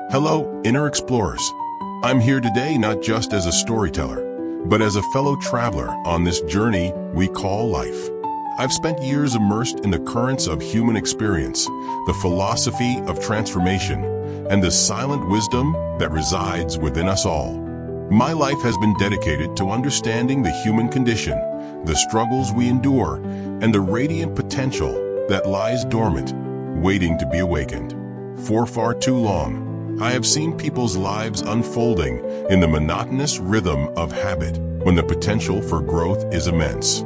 Hello, inner explorers. I'm here today not just as a storyteller, but as a fellow traveler on this journey we call life. I've spent years immersed in the currents of human experience, the philosophy of transformation, and the silent wisdom that resides within us all. My life has been dedicated to understanding the human condition, the struggles we endure, and the radiant potential that lies dormant, waiting to be awakened. For far too long, I have seen people's lives unfolding in the monotonous rhythm of habit when the potential for growth is immense.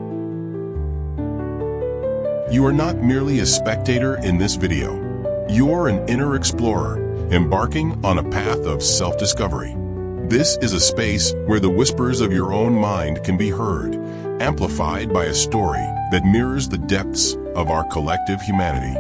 You are not merely a spectator in this video. You're an inner explorer, embarking on a path of self-discovery. This is a space where the whispers of your own mind can be heard, amplified by a story that mirrors the depths of our collective humanity.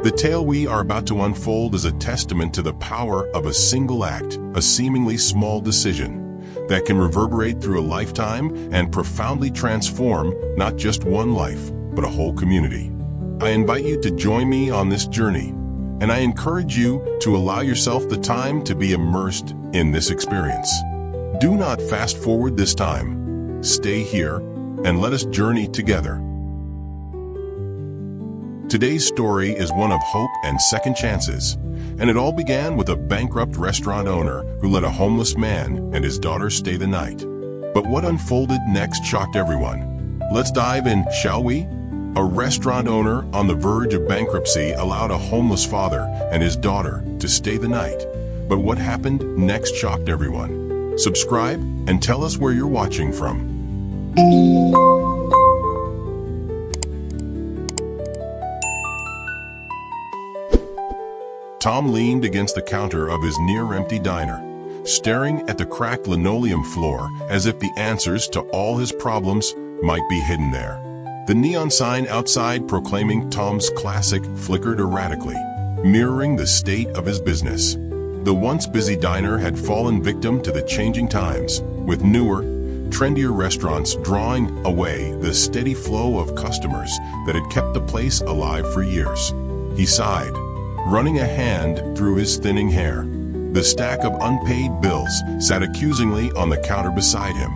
The tale we are about to unfold is a testament to the power of a single act, a seemingly small decision, that can reverberate through a lifetime and profoundly transform not just one life, but a whole community. I invite you to join me on this journey, and I encourage you to allow yourself the time to be immersed in this experience. Do not fast forward this time. Stay here and let us journey together. Today's story is one of hope and second chances, and it all began with a bankrupt restaurant owner who let a homeless man and his daughter stay the night. But what unfolded next shocked everyone. Let's dive in, shall we? A restaurant owner on the verge of bankruptcy allowed a homeless father and his daughter to stay the night. But what happened next shocked everyone. Subscribe and tell us where you're watching from. Tom leaned against the counter of his near-empty diner, staring at the cracked linoleum floor as if the answers to all his problems might be hidden there. The neon sign outside proclaiming Tom's Classic flickered erratically, mirroring the state of his business. The once busy diner had fallen victim to the changing times, with newer, trendier restaurants drawing away the steady flow of customers that had kept the place alive for years. He sighed, running a hand through his thinning hair. The stack of unpaid bills sat accusingly on the counter beside him,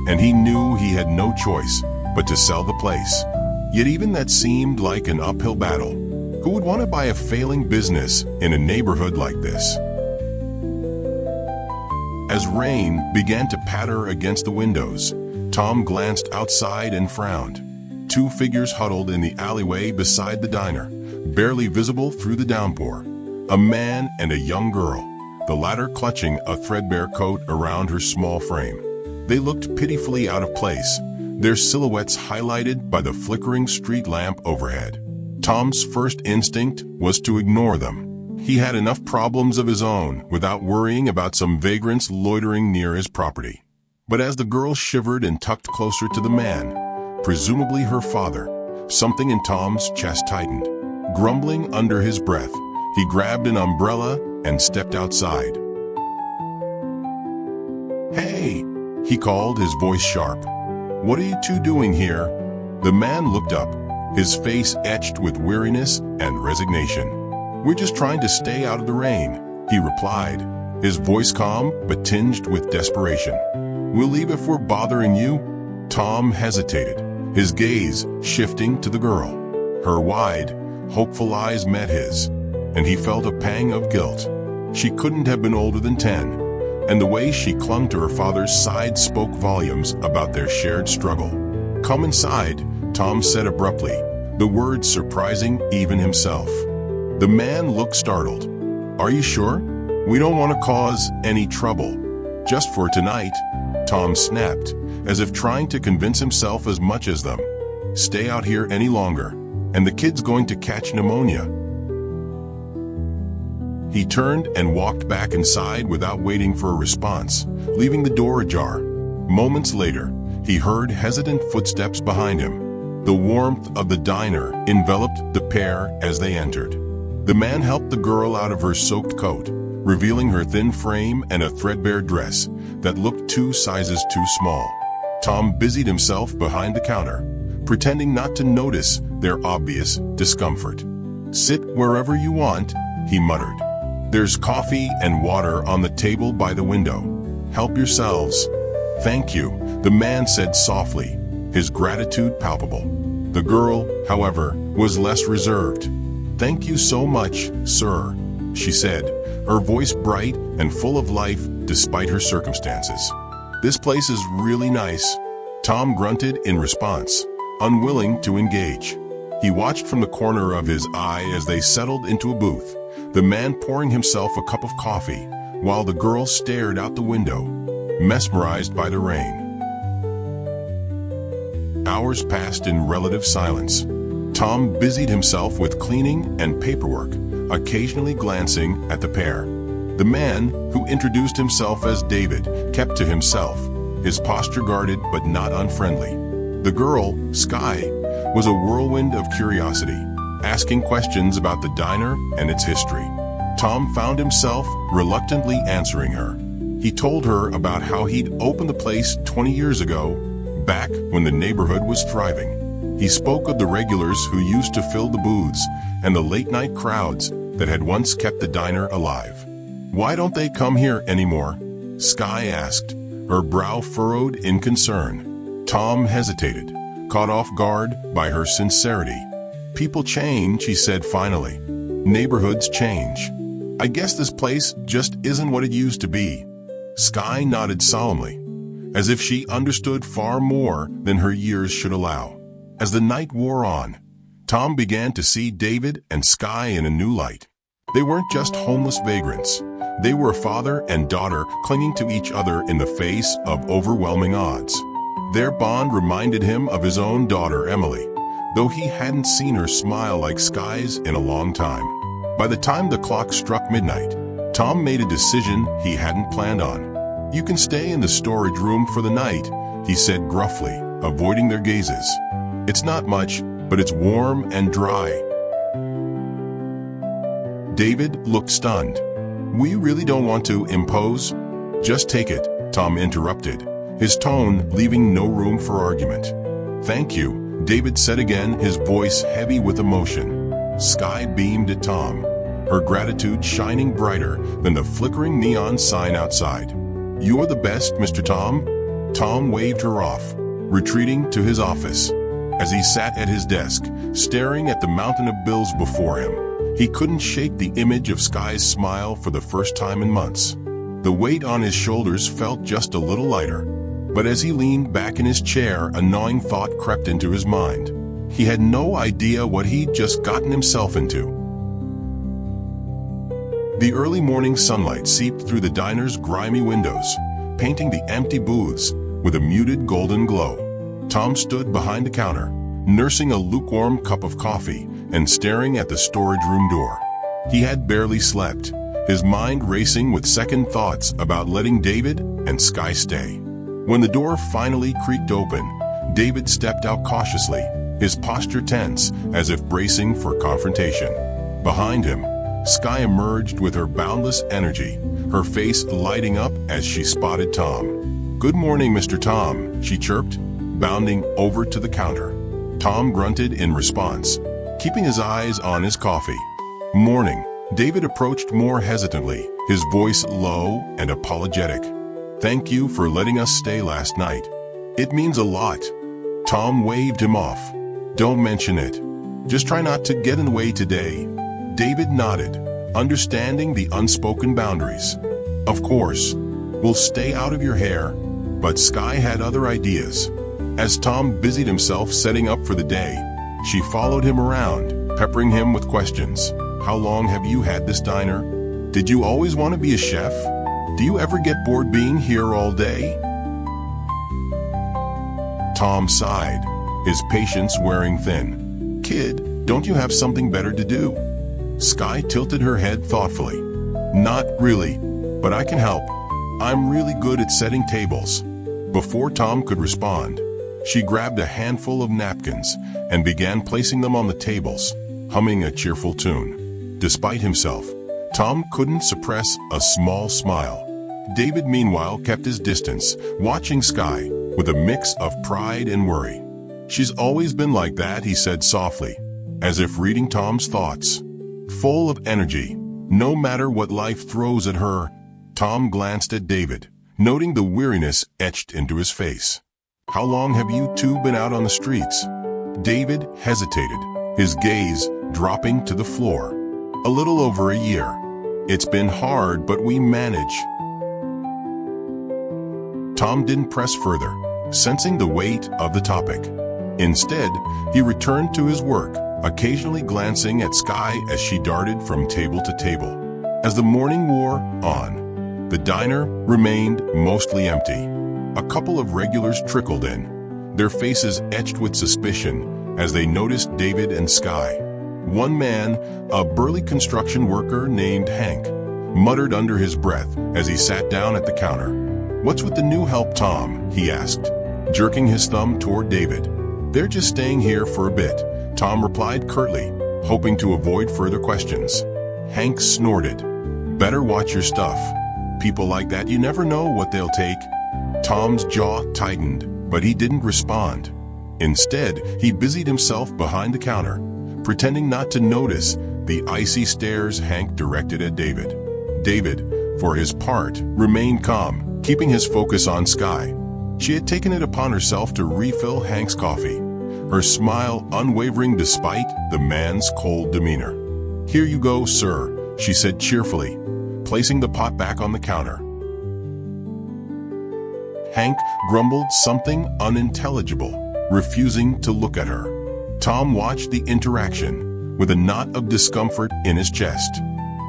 and he knew he had no choice but to sell the place. Yet even that seemed like an uphill battle. Who would want to buy a failing business in a neighborhood like this? As rain began to patter against the windows, Tom glanced outside and frowned. Two figures huddled in the alleyway beside the diner, barely visible through the downpour. A man and a young girl, the latter clutching a threadbare coat around her small frame. They looked pitifully out of place, their silhouettes highlighted by the flickering street lamp overhead. Tom's first instinct was to ignore them. He had enough problems of his own without worrying about some vagrants loitering near his property. But as the girl shivered and tucked closer to the man, presumably her father, something in Tom's chest tightened. Grumbling under his breath, he grabbed an umbrella and stepped outside. "Hey," he called, his voice sharp. "What are you two doing here?" The man looked up, his face etched with weariness and resignation. "We're just trying to stay out of the rain," he replied, his voice calm but tinged with desperation. "We'll leave if we're bothering you." Tom hesitated, his gaze shifting to the girl. Her wide, hopeful eyes met his, and he felt a pang of guilt. She couldn't have been older than 10, and the way she clung to her father's side spoke volumes about their shared struggle. "Come inside," Tom said abruptly, the words surprising even himself. The man looked startled. "Are you sure? We don't want to cause any trouble. Just for tonight," Tom snapped, as if trying to convince himself as much as them. "Stay out here any longer, and the kid's going to catch pneumonia." He turned and walked back inside without waiting for a response, leaving the door ajar. Moments later, he heard hesitant footsteps behind him. The warmth of the diner enveloped the pair as they entered. The man helped the girl out of her soaked coat, revealing her thin frame and a threadbare dress that looked 2 sizes too small. Tom busied himself behind the counter, pretending not to notice their obvious discomfort. "Sit wherever you want," he muttered. There's coffee and water on the table by the window. Help yourselves. Thank you, the man said softly, his gratitude palpable. The girl, however, was less reserved. Thank you so much, sir, she said, her voice bright and full of life despite her circumstances. This place is really nice, Tom grunted in response, unwilling to engage. He watched from the corner of his eye as they settled into a booth, the man pouring himself a cup of coffee, while the girl stared out the window, mesmerized by the rain. Hours passed in relative silence. Tom busied himself with cleaning and paperwork, occasionally glancing at the pair. The man, who introduced himself as David, kept to himself, his posture guarded but not unfriendly. The girl, Sky, was a whirlwind of curiosity, asking questions about the diner and its history. Tom found himself reluctantly answering her. He told her about how he'd opened the place 20 years ago, back when the neighborhood was thriving. He spoke of the regulars who used to fill the booths and the late-night crowds that had once kept the diner alive. Why don't they come here anymore? Sky asked, her brow furrowed in concern. Tom hesitated, caught off guard by her sincerity. People change, he said finally. Neighborhoods change. I guess this place just isn't what it used to be. Sky nodded solemnly, as if she understood far more than her years should allow. As the night wore on, Tom began to see David and Sky in a new light. They weren't just homeless vagrants. They were father and daughter clinging to each other in the face of overwhelming odds. Their bond reminded him of his own daughter, Emily, though he hadn't seen her smile like Sky's in a long time. By the time the clock struck midnight, Tom made a decision he hadn't planned on. You can stay in the storage room for the night, he said gruffly, avoiding their gazes. It's not much, but it's warm and dry. David looked stunned. We really don't want to impose? Just take it, Tom interrupted, his tone leaving no room for argument. Thank you, David said again, his voice heavy with emotion. Sky beamed at Tom, her gratitude shining brighter than the flickering neon sign outside. You're the best, Mr. Tom. Tom waved her off, retreating to his office. As he sat at his desk, staring at the mountain of bills before him, he couldn't shake the image of Sky's smile for the first time in months. The weight on his shoulders felt just a little lighter, but as he leaned back in his chair, a gnawing thought crept into his mind. He had no idea what he'd just gotten himself into. The early morning sunlight seeped through the diner's grimy windows, painting the empty booths with a muted golden glow. Tom stood behind the counter, nursing a lukewarm cup of coffee and staring at the storage room door. He had barely slept, his mind racing with second thoughts about letting David and Sky stay. When the door finally creaked open, David stepped out cautiously, his posture tense as if bracing for confrontation. Behind him, Sky emerged with her boundless energy, her face lighting up as she spotted Tom. Good morning, Mr. Tom, she chirped, bounding over to the counter. Tom grunted in response, keeping his eyes on his coffee. Morning. David approached more hesitantly, his voice low and apologetic. Thank you for letting us stay last night. It means a lot. Tom waved him off. Don't mention it. Just try not to get in the way today. David nodded, understanding the unspoken boundaries. Of course, we'll stay out of your hair, but Sky had other ideas. As Tom busied himself setting up for the day, she followed him around, peppering him with questions. How long have you had this diner? Did you always want to be a chef? Do you ever get bored being here all day? Tom sighed, his patience wearing thin. Kid, don't you have something better to do? Sky tilted her head thoughtfully. Not really, but I can help. I'm really good at setting tables. Before Tom could respond, she grabbed a handful of napkins and began placing them on the tables, humming a cheerful tune. Despite himself, Tom couldn't suppress a small smile. David, meanwhile, kept his distance, watching Sky with a mix of pride and worry. She's always been like that, he said softly, as if reading Tom's thoughts. Full of energy, No matter what life throws at her, Tom glanced at David, noting the weariness etched into his face. "How long have you two been out on the streets?" David hesitated, his gaze dropping to the floor. "A little over a year. It's been hard, but we manage." Tom didn't press further, sensing the weight of the topic. Instead, he returned to his work, occasionally glancing at Sky as she darted from table to table. As the morning wore on, the diner remained mostly empty. A couple of regulars trickled in, their faces etched with suspicion as they noticed David and Sky. One man, a burly construction worker named Hank, muttered under his breath as he sat down at the counter. "What's with the new help, Tom?" he asked, jerking his thumb toward David. "They're just staying here for a bit," Tom replied curtly, hoping to avoid further questions. Hank snorted. "Better watch your stuff. People like that, you never know what they'll take." Tom's jaw tightened, but he didn't respond. Instead, he busied himself behind the counter, pretending not to notice the icy stares Hank directed at David. David, for his part, remained calm, keeping his focus on Sky. She had taken it upon herself to refill Hank's coffee, her smile unwavering despite the man's cold demeanor. "Here you go, sir," she said cheerfully, placing the pot back on the counter. Hank grumbled something unintelligible, refusing to look at her. Tom watched the interaction with a knot of discomfort in his chest.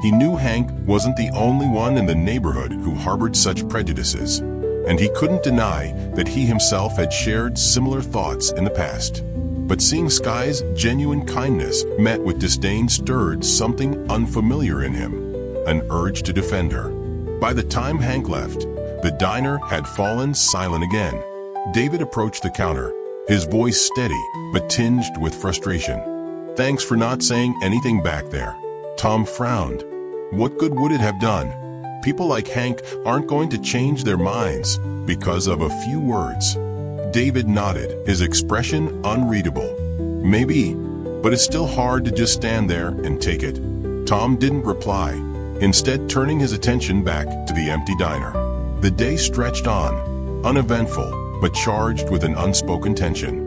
He knew Hank wasn't the only one in the neighborhood who harbored such prejudices, and he couldn't deny that he himself had shared similar thoughts in the past. But seeing Sky's genuine kindness met with disdain stirred something unfamiliar in him, an urge to defend her. By the time Hank left, the diner had fallen silent again. David approached the counter, his voice steady but tinged with frustration. "Thanks for not saying anything back there." Tom frowned. What good would it have done? People like Hank aren't going to change their minds because of a few words. David nodded, his expression unreadable. "Maybe, but it's still hard to just stand there and take it." Tom didn't reply, instead turning his attention back to the empty diner. The day stretched on, uneventful, but charged with an unspoken tension.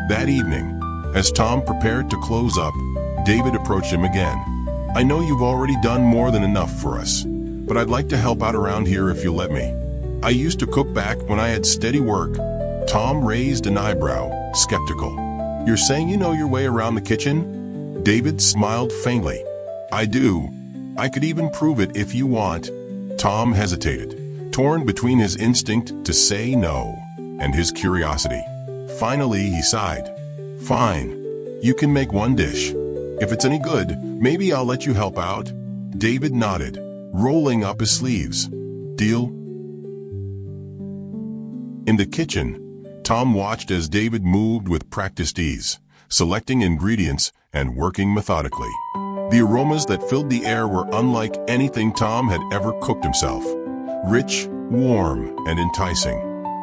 That evening, as Tom prepared to close up, David approached him again. "I know you've already done more than enough for us, but I'd like to help out around here if you'll let me. I used to cook back when I had steady work." Tom raised an eyebrow, skeptical. "You're saying you know your way around the kitchen?" David smiled faintly. "I do. I could even prove it if you want." Tom hesitated, torn between his instinct to say no and his curiosity. Finally, he sighed. "Fine. You can make one dish. If it's any good, maybe I'll let you help out." David nodded, rolling up his sleeves. "Deal?" In the kitchen, Tom watched as David moved with practiced ease, selecting ingredients and working methodically. The aromas that filled the air were unlike anything Tom had ever cooked himself. Rich, warm, and enticing.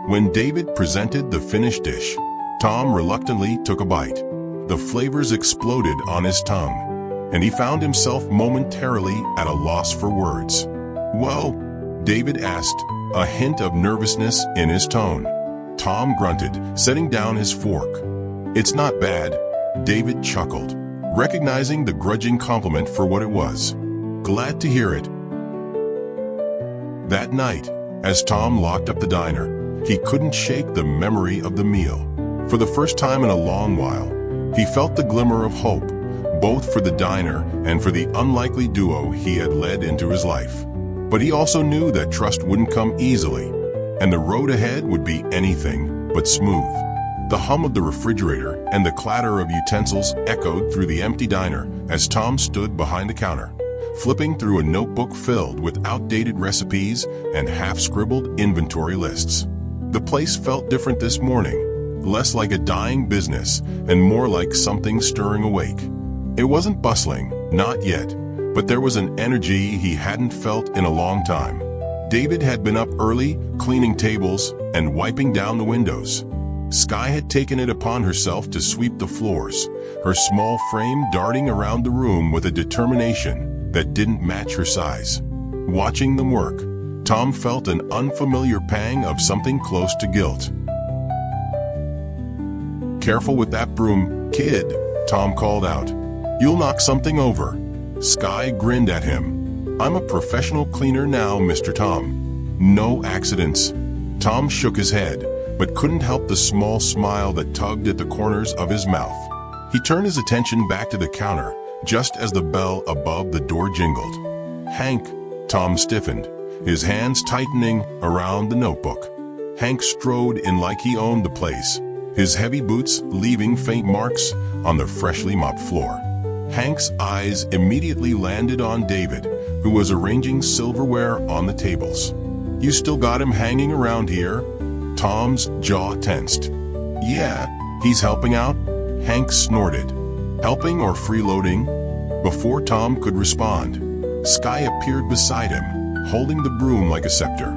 When David presented the finished dish, Tom reluctantly took a bite. The flavors exploded on his tongue, and he found himself momentarily at a loss for words. "Well?" David asked, a hint of nervousness in his tone. Tom grunted, setting down his fork. "It's not bad," David chuckled, recognizing the grudging compliment for what it was. "Glad to hear it." That night, as Tom locked up the diner, he couldn't shake the memory of the meal. For the first time in a long while, he felt the glimmer of hope, both for the diner and for the unlikely duo he had led into his life. But he also knew that trust wouldn't come easily, and the road ahead would be anything but smooth. The hum of the refrigerator and the clatter of utensils echoed through the empty diner as Tom stood behind the counter, flipping through a notebook filled with outdated recipes and half-scribbled inventory lists. The place felt different this morning, less like a dying business and more like something stirring awake. It wasn't bustling, not yet, but there was an energy he hadn't felt in a long time. David had been up early, cleaning tables and wiping down the windows. Sky had taken it upon herself to sweep the floors, her small frame darting around the room with a determination that didn't match her size. Watching them work, Tom felt an unfamiliar pang of something close to guilt. "Careful with that broom, kid," Tom called out. "You'll knock something over." Sky grinned at him. "I'm a professional cleaner now, Mr. Tom. No accidents." Tom shook his head, but couldn't help the small smile that tugged at the corners of his mouth. He turned his attention back to the counter, just as the bell above the door jingled. "Hank," Tom stiffened, his hands tightening around the notebook. Hank strode in like he owned the place, his heavy boots leaving faint marks on the freshly mopped floor. Hank's eyes immediately landed on David, who was arranging silverware on the tables. "You still got him hanging around here?" Tom's jaw tensed. "Yeah, he's helping out," Hank snorted. "Helping or freeloading?" Before Tom could respond, Sky appeared beside him, holding the broom like a scepter.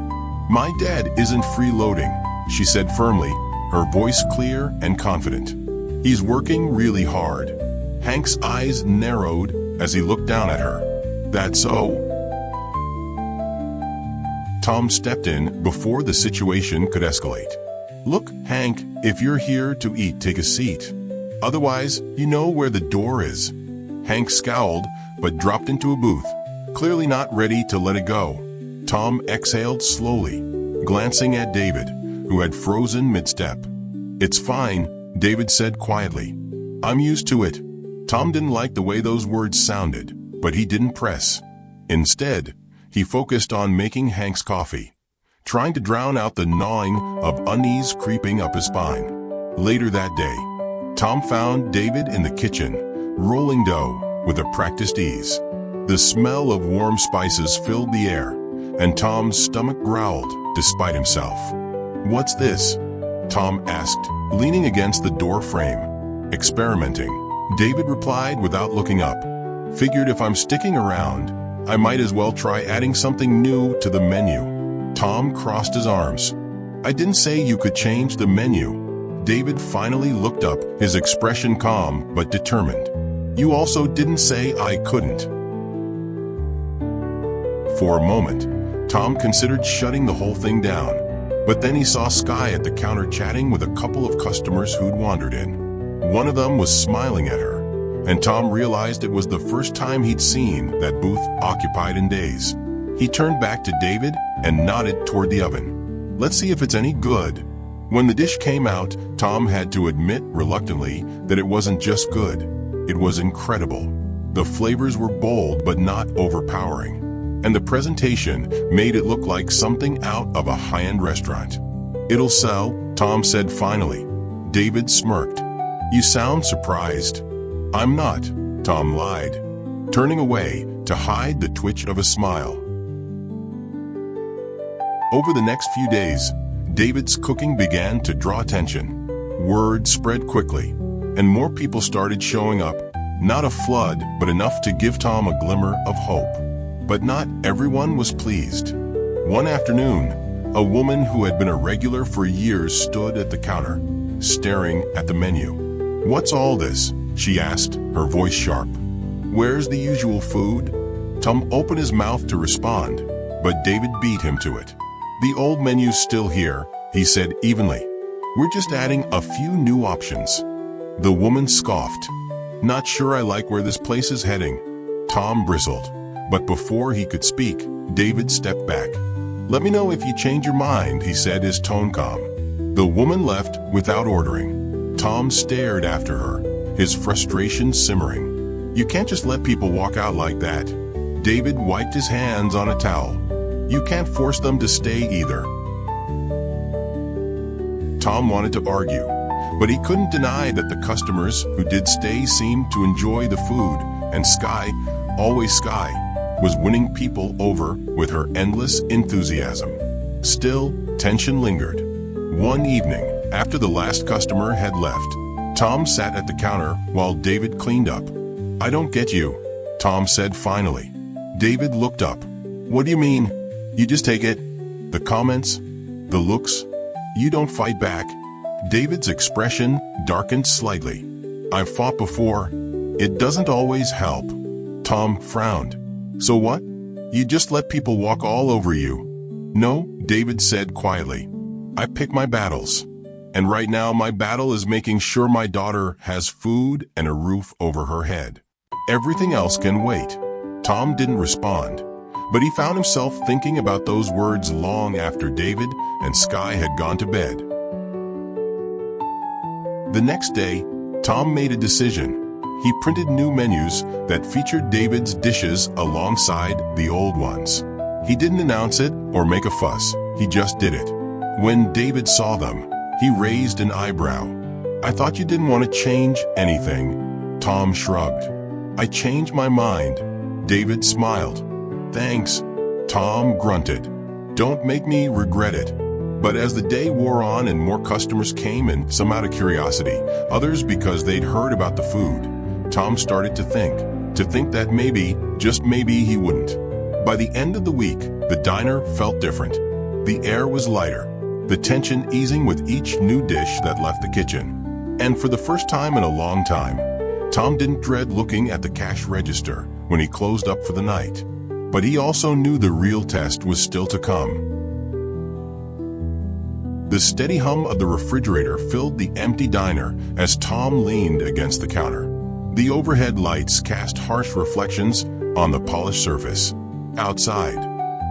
"My dad isn't freeloading," she said firmly, her voice clear and confident. "He's working really hard." Hank's eyes narrowed as he looked down at her. "That's so?" Tom stepped in before the situation could escalate. "Look, Hank, if you're here to eat, take a seat. Otherwise, you know where the door is." Hank scowled, but dropped into a booth, clearly not ready to let it go. Tom exhaled slowly, glancing at David, who had frozen mid-step. "It's fine," David said quietly. "I'm used to it." Tom didn't like the way those words sounded, but he didn't press. Instead, he focused on making Hank's coffee, trying to drown out the gnawing of unease creeping up his spine. Later that day, Tom found David in the kitchen, rolling dough with a practiced ease. The smell of warm spices filled the air, and Tom's stomach growled despite himself. "What's this?" Tom asked, leaning against the door frame. "Experimenting," David replied without looking up. "Figured if I'm sticking around, I might as well try adding something new to the menu." Tom crossed his arms. "I didn't say you could change the menu." David finally looked up, his expression calm but determined. "You also didn't say I couldn't." For a moment, Tom considered shutting the whole thing down, but then he saw Sky at the counter chatting with a couple of customers who'd wandered in. One of them was smiling at her, and Tom realized it was the first time he'd seen that booth occupied in days. He turned back to David and nodded toward the oven. "Let's see if it's any good." When the dish came out, Tom had to admit reluctantly that it wasn't just good. It was incredible. The flavors were bold but not overpowering, and the presentation made it look like something out of a high-end restaurant. "It'll sell," Tom said finally. David smirked. "You sound surprised." "I'm not," Tom lied, turning away to hide the twitch of a smile. Over the next few days, David's cooking began to draw attention. Word spread quickly, and more people started showing up, not a flood, but enough to give Tom a glimmer of hope. But not everyone was pleased. One afternoon, a woman who had been a regular for years stood at the counter, staring at the menu. "What's all this?" she asked, her voice sharp. "Where's the usual food?" Tom opened his mouth to respond, but David beat him to it. "The old menu's still here," he said evenly. "We're just adding a few new options." The woman scoffed. "Not sure I like where this place is heading." Tom bristled, but before he could speak, David stepped back. "Let me know if you change your mind," he said, his tone calm. The woman left without ordering. Tom stared after her, his frustration simmering. "You can't just let people walk out like that." David wiped his hands on a towel. "You can't force them to stay either." Tom wanted to argue, but he couldn't deny that the customers who did stay seemed to enjoy the food, and Sky, always Sky, was winning people over with her endless enthusiasm. Still, tension lingered. One evening, after the last customer had left, Tom sat at the counter while David cleaned up. "I don't get you," Tom said finally. David looked up. "What do you mean? You just take it? The comments? The looks? You don't fight back?" David's expression darkened slightly. "I've fought before. It doesn't always help." Tom frowned. "So what? You just let people walk all over you?" "No," David said quietly. "I pick my battles. And right now my battle is making sure my daughter has food and a roof over her head. Everything else can wait." Tom didn't respond, but he found himself thinking about those words long after David and Sky had gone to bed. The next day, Tom made a decision. He printed new menus that featured David's dishes alongside the old ones. He didn't announce it or make a fuss, he just did it. When David saw them, he raised an eyebrow. "I thought you didn't want to change anything." Tom shrugged. "I changed my mind." David smiled. "Thanks." Tom grunted. "Don't make me regret it." But as the day wore on and more customers came, and some out of curiosity, others because they'd heard about the food, Tom started to think that maybe, just maybe, he wouldn't. By the end of the week, the diner felt different. The air was lighter, the tension easing with each new dish that left the kitchen. And for the first time in a long time, Tom didn't dread looking at the cash register when he closed up for the night. But he also knew the real test was still to come. The steady hum of the refrigerator filled the empty diner as Tom leaned against the counter. The overhead lights cast harsh reflections on the polished surface. Outside,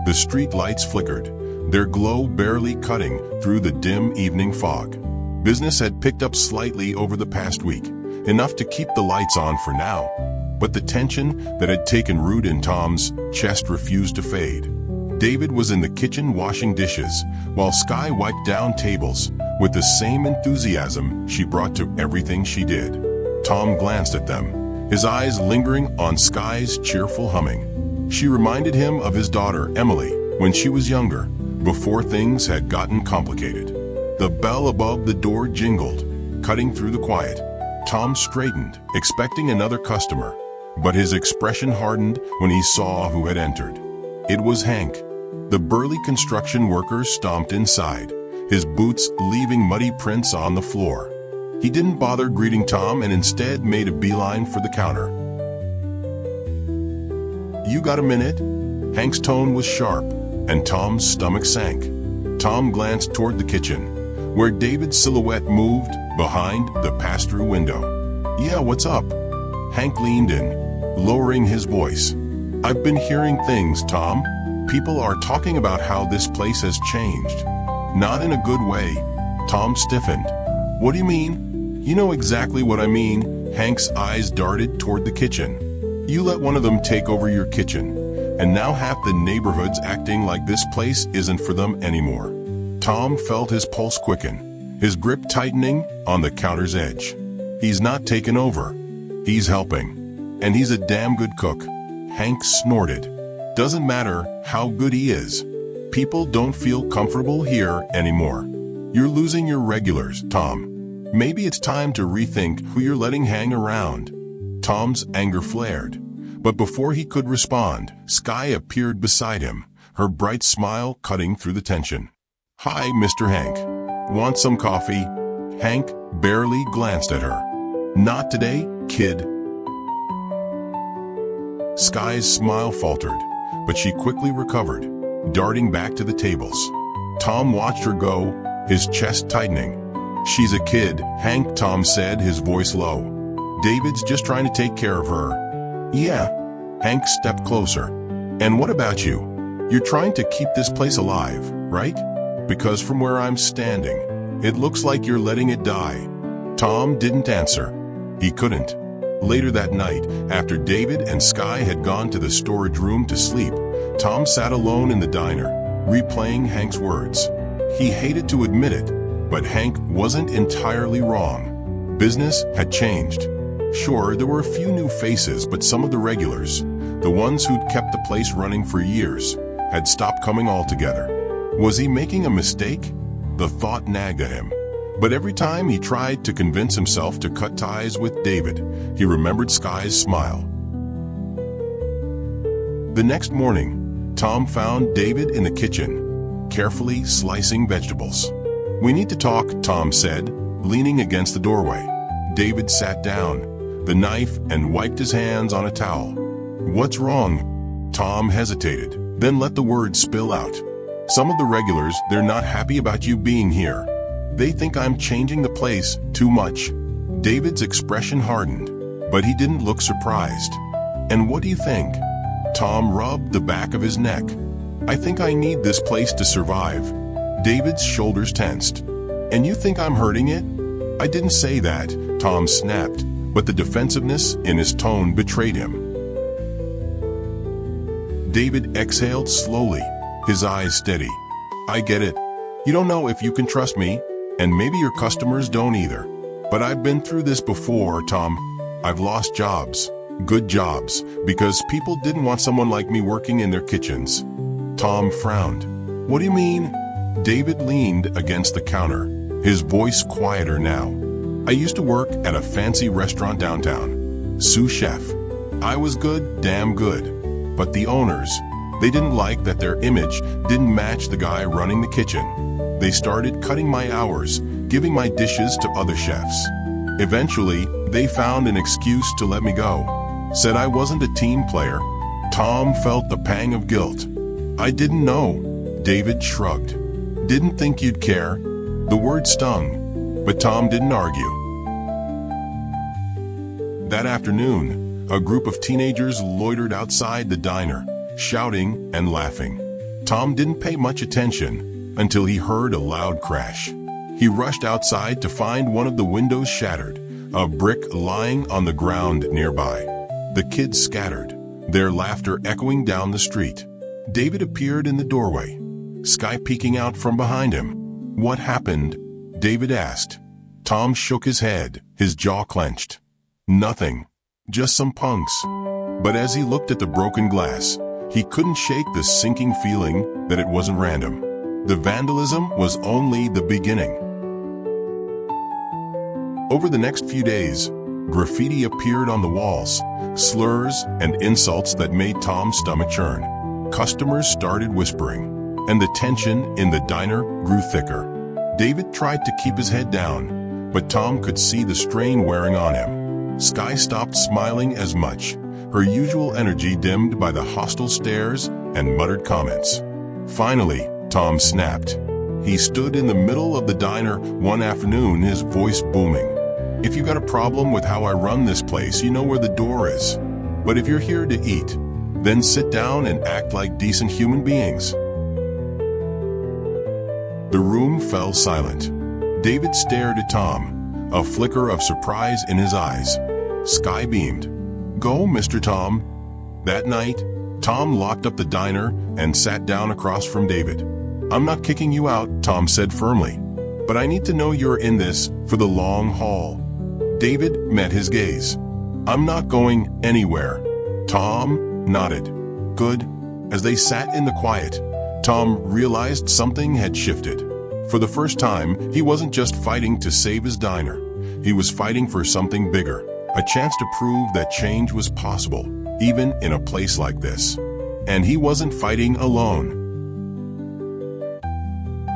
the street lights flickered, their glow barely cutting through the dim evening fog. Business had picked up slightly over the past week, enough to keep the lights on for now. But the tension that had taken root in Tom's chest refused to fade. David was in the kitchen washing dishes, while Sky wiped down tables with the same enthusiasm she brought to everything she did. Tom glanced at them, his eyes lingering on Sky's cheerful humming. She reminded him of his daughter, Emily, when she was younger, before things had gotten complicated. The bell above the door jingled, cutting through the quiet. Tom straightened, expecting another customer, but his expression hardened when he saw who had entered. It was Hank. The burly construction worker stomped inside, his boots leaving muddy prints on the floor. He didn't bother greeting Tom and instead made a beeline for the counter. "You got a minute?" Hank's tone was sharp, and Tom's stomach sank. Tom glanced toward the kitchen, where David's silhouette moved behind the pass-through window. "Yeah, what's up?" Hank leaned in, lowering his voice. "I've been hearing things, Tom. People are talking about how this place has changed. Not in a good way." Tom stiffened. "What do you mean?" "You know exactly what I mean." Hank's eyes darted toward the kitchen. "You let one of them take over your kitchen, and now half the neighborhood's acting like this place isn't for them anymore." Tom felt his pulse quicken, his grip tightening on the counter's edge. "He's not taken over. He's helping. And he's a damn good cook." Hank snorted. "Doesn't matter how good he is. People don't feel comfortable here anymore. You're losing your regulars, Tom. Maybe it's time to rethink who you're letting hang around." Tom's anger flared, but before he could respond, Sky appeared beside him, her bright smile cutting through the tension. "Hi, Mr. Hank. Want some coffee?" Hank barely glanced at her. "Not today, kid." Sky's smile faltered, but she quickly recovered, darting back to the tables. Tom watched her go, his chest tightening. "She's a kid, Hank," Tom said, his voice low. "David's just trying to take care of her." "Yeah." Hank stepped closer. "And what about you? You're trying to keep this place alive, right? Because from where I'm standing, it looks like you're letting it die." Tom didn't answer. He couldn't. Later that night, after David and Sky had gone to the storage room to sleep, Tom sat alone in the diner, replaying Hank's words. He hated to admit it, but Hank wasn't entirely wrong. Business had changed. Sure, there were a few new faces, but some of the regulars, the ones who'd kept the place running for years, had stopped coming altogether. Was he making a mistake? The thought nagged at him. But every time he tried to convince himself to cut ties with David, he remembered Sky's smile. The next morning, Tom found David in the kitchen, carefully slicing vegetables. "We need to talk," Tom said, leaning against the doorway. David sat down, the knife, and wiped his hands on a towel. "What's wrong?" Tom hesitated, then let the words spill out. "Some of the regulars, they're not happy about you being here. They think I'm changing the place too much." David's expression hardened, but he didn't look surprised. "And what do you think?" Tom rubbed the back of his neck. "I think I need this place to survive." David's shoulders tensed. "And you think I'm hurting it?" "I didn't say that," Tom snapped, but the defensiveness in his tone betrayed him. David exhaled slowly, his eyes steady. "I get it. You don't know if you can trust me, and maybe your customers don't either. But I've been through this before, Tom. I've lost jobs, good jobs, because people didn't want someone like me working in their kitchens." Tom frowned. "What do you mean?" David leaned against the counter, his voice quieter now. "I used to work at a fancy restaurant downtown, sous chef. I was good, damn good. But the owners, they didn't like that their image didn't match the guy running the kitchen. They started cutting my hours, giving my dishes to other chefs. Eventually, they found an excuse to let me go. Said I wasn't a team player." Tom felt the pang of guilt. "I didn't know." David shrugged. "Didn't think you'd care." The word stung, but Tom didn't argue. That afternoon, a group of teenagers loitered outside the diner, shouting and laughing. Tom didn't pay much attention until he heard a loud crash. He rushed outside to find one of the windows shattered, a brick lying on the ground nearby. The kids scattered, their laughter echoing down the street. David appeared in the doorway, Sky peeking out from behind him. "What happened?" David asked. Tom shook his head, his jaw clenched. "Nothing. Just some punks." But as he looked at the broken glass, he couldn't shake the sinking feeling that it wasn't random. The vandalism was only the beginning. Over the next few days, graffiti appeared on the walls, slurs and insults that made Tom's stomach churn. Customers started whispering, and the tension in the diner grew thicker. David tried to keep his head down, but Tom could see the strain wearing on him. Sky stopped smiling as much, her usual energy dimmed by the hostile stares and muttered comments. Finally, Tom snapped. He stood in the middle of the diner one afternoon, his voice booming. "If you got a problem with how I run this place, you know where the door is. But if you're here to eat, then sit down and act like decent human beings." The room fell silent. David stared at Tom, a flicker of surprise in his eyes. Sky beamed. "Go, Mr. Tom." That night, Tom locked up the diner and sat down across from David. "I'm not kicking you out," Tom said firmly. "But I need to know you're in this for the long haul." David met his gaze. "I'm not going anywhere." Tom nodded. "Good." As they sat in the quiet, Tom realized something had shifted. For the first time, he wasn't just fighting to save his diner. He was fighting for something bigger, a chance to prove that change was possible, even in a place like this. And he wasn't fighting alone.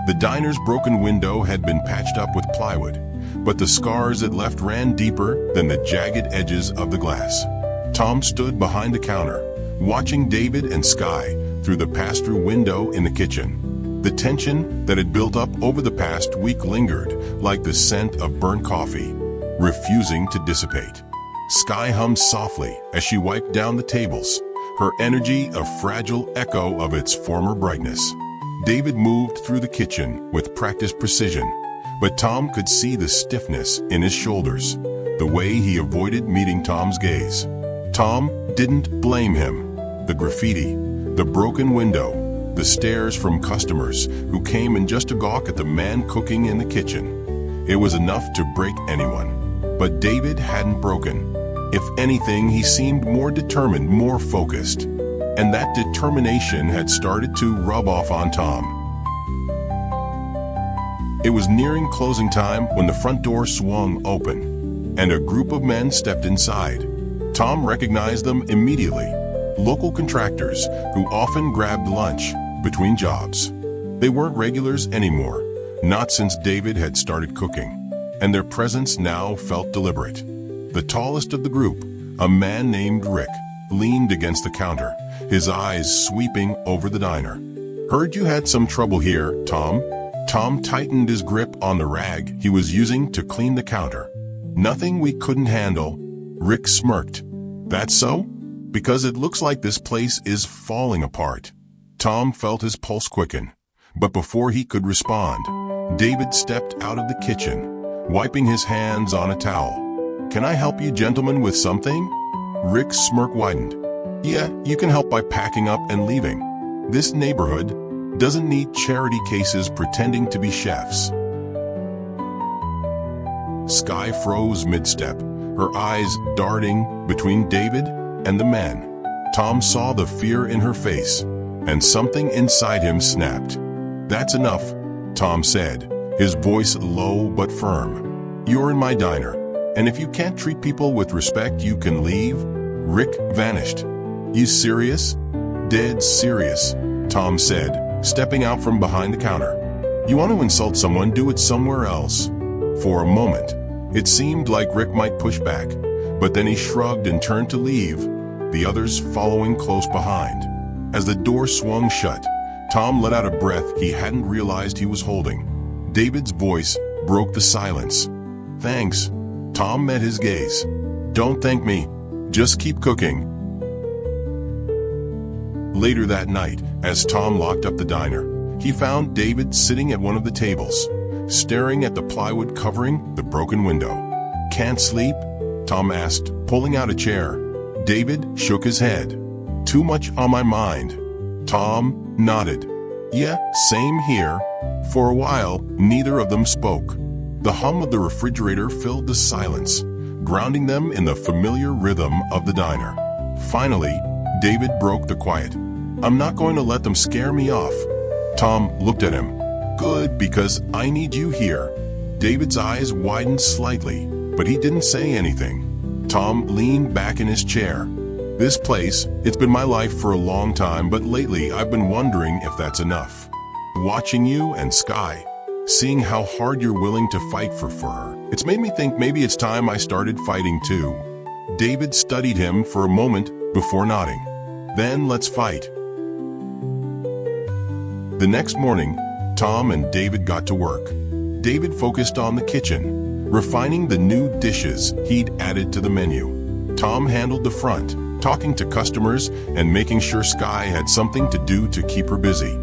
The diner's broken window had been patched up with plywood, but the scars it left ran deeper than the jagged edges of the glass. Tom stood behind the counter, watching David and Sky through the pass-through window in the kitchen. The tension that had built up over the past week lingered like the scent of burnt coffee, refusing to dissipate. Sky hummed softly as she wiped down the tables, her energy a fragile echo of its former brightness. David moved through the kitchen with practiced precision, but Tom could see the stiffness in his shoulders, the way he avoided meeting Tom's gaze. Tom didn't blame him. The graffiti, the broken window, the stares from customers who came in just to gawk at the man cooking in the kitchen. It was enough to break anyone. But David hadn't broken. If anything, he seemed more determined, more focused. And that determination had started to rub off on Tom. It was nearing closing time when the front door swung open, and a group of men stepped inside. Tom recognized them immediately. Local contractors who often grabbed lunch between jobs. They weren't regulars anymore, not since David had started cooking. and their presence now felt deliberate. The tallest of the group, a man named Rick, leaned against the counter, his eyes sweeping over the diner. "Heard you had some trouble here, Tom." Tom tightened his grip on the rag he was using to clean the counter. "Nothing we couldn't handle." Rick smirked. "That's so? Because it looks like this place is falling apart." Tom felt his pulse quicken, but before he could respond, David stepped out of the kitchen, wiping his hands on a towel. "Can I help you gentlemen with something?" Rick's smirk widened. "Yeah, you can help by packing up and leaving. This neighborhood doesn't need charity cases pretending to be chefs." Sky froze mid-step, her eyes darting between David and the men. Tom saw the fear in her face, and something inside him snapped. "That's enough," Tom said, his voice low but firm. "You're in my diner, and if you can't treat people with respect, you can leave." Rick vanished. "You serious?" "Dead serious," Tom said, stepping out from behind the counter. "You want to insult someone, do it somewhere else." For a moment, it seemed like Rick might push back, but then he shrugged and turned to leave, the others following close behind. As the door swung shut, Tom let out a breath he hadn't realized he was holding. David's voice broke the silence. "Thanks." Tom met his gaze. "Don't thank me. Just keep cooking." Later that night, as Tom locked up the diner, he found David sitting at one of the tables, staring at the plywood covering the broken window. "Can't sleep?" Tom asked, pulling out a chair. David shook his head. "Too much on my mind." Tom nodded. "Yeah, same here." For a while, neither of them spoke. The hum of the refrigerator filled the silence, grounding them in the familiar rhythm of the diner. Finally, David broke the quiet. "I'm not going to let them scare me off." Tom looked at him. "Good, because I need you here." David's eyes widened slightly, but he didn't say anything. Tom leaned back in his chair. "This place, it's been my life for a long time, but lately I've been wondering if that's enough. Watching you and Sky, seeing how hard you're willing to fight for her, it's made me think maybe it's time I started fighting too." David studied him for a moment before nodding. "Then let's fight." The next morning, Tom and David got to work. David focused on the kitchen, refining the new dishes he'd added to the menu. Tom handled the front, talking to customers and making sure Sky had something to do to keep her busy.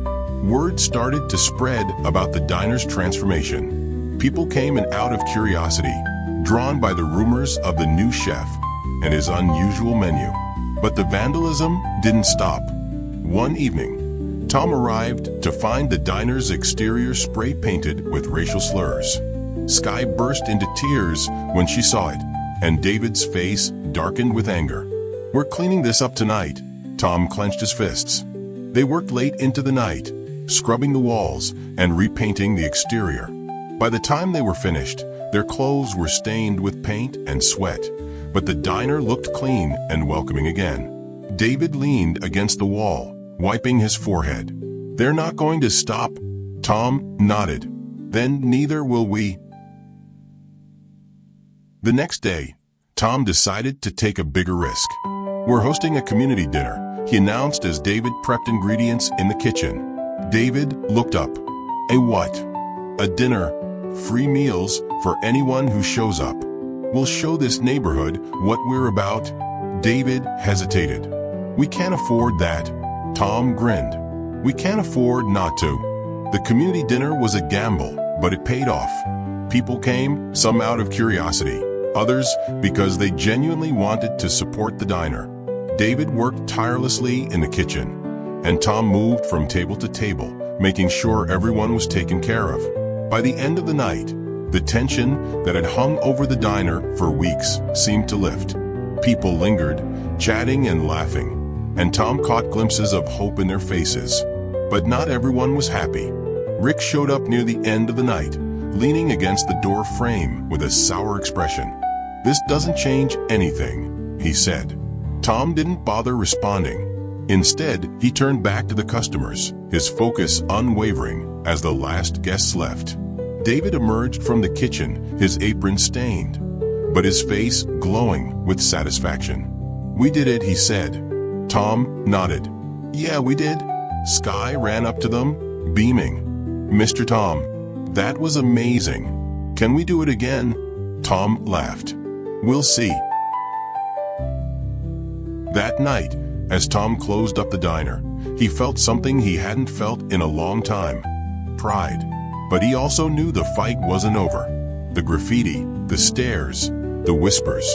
Word started to spread about the diner's transformation. People came in out of curiosity, drawn by the rumors of the new chef and his unusual menu. But the vandalism didn't stop. One evening, Tom arrived to find the diner's exterior spray painted with racial slurs. Sky burst into tears when she saw it, and David's face darkened with anger. "We're cleaning this up tonight." Tom clenched his fists. They worked late into the night, scrubbing the walls and repainting the exterior. By the time they were finished, their clothes were stained with paint and sweat, but the diner looked clean and welcoming again. David leaned against the wall, wiping his forehead. "They're not going to stop." Tom nodded. "Then neither will we." The next day, Tom decided to take a bigger risk. "We're hosting a community dinner," he announced as David prepped ingredients in the kitchen. David looked up. "A what?" "A dinner. Free meals for anyone who shows up. We'll show this neighborhood what we're about." David hesitated. "We can't afford that." Tom grinned. "We can't afford not to." The community dinner was a gamble, but it paid off. People came, some out of curiosity, others because they genuinely wanted to support the diner. David worked tirelessly in the kitchen, and Tom moved from table to table, making sure everyone was taken care of. By the end of the night, the tension that had hung over the diner for weeks seemed to lift. People lingered, chatting and laughing, and Tom caught glimpses of hope in their faces. But not everyone was happy. Rick showed up near the end of the night, leaning against the door frame with a sour expression. "This doesn't change anything," he said. Tom didn't bother responding. Instead, he turned back to the customers, his focus unwavering as the last guests left. David emerged from the kitchen, his apron stained, but his face glowing with satisfaction. "We did it," he said. Tom nodded. "Yeah, we did." Sky ran up to them, beaming. "Mr. Tom, that was amazing. Can we do it again?" Tom laughed. "We'll see." That night, as Tom closed up the diner, he felt something he hadn't felt in a long time. Pride. But he also knew the fight wasn't over. The graffiti, the stares, the whispers,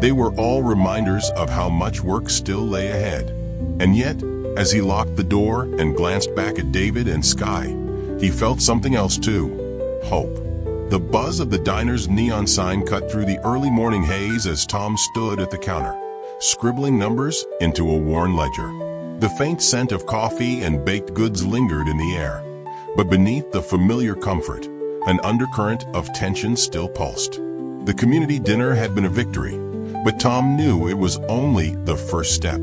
they were all reminders of how much work still lay ahead. And yet, as he locked the door and glanced back at David and Sky, he felt something else too. Hope. The buzz of the diner's neon sign cut through the early morning haze as Tom stood at the counter, scribbling numbers into a worn ledger. The faint scent of coffee and baked goods lingered in the air, but beneath the familiar comfort, an undercurrent of tension still pulsed. The community dinner had been a victory, but Tom knew it was only the first step.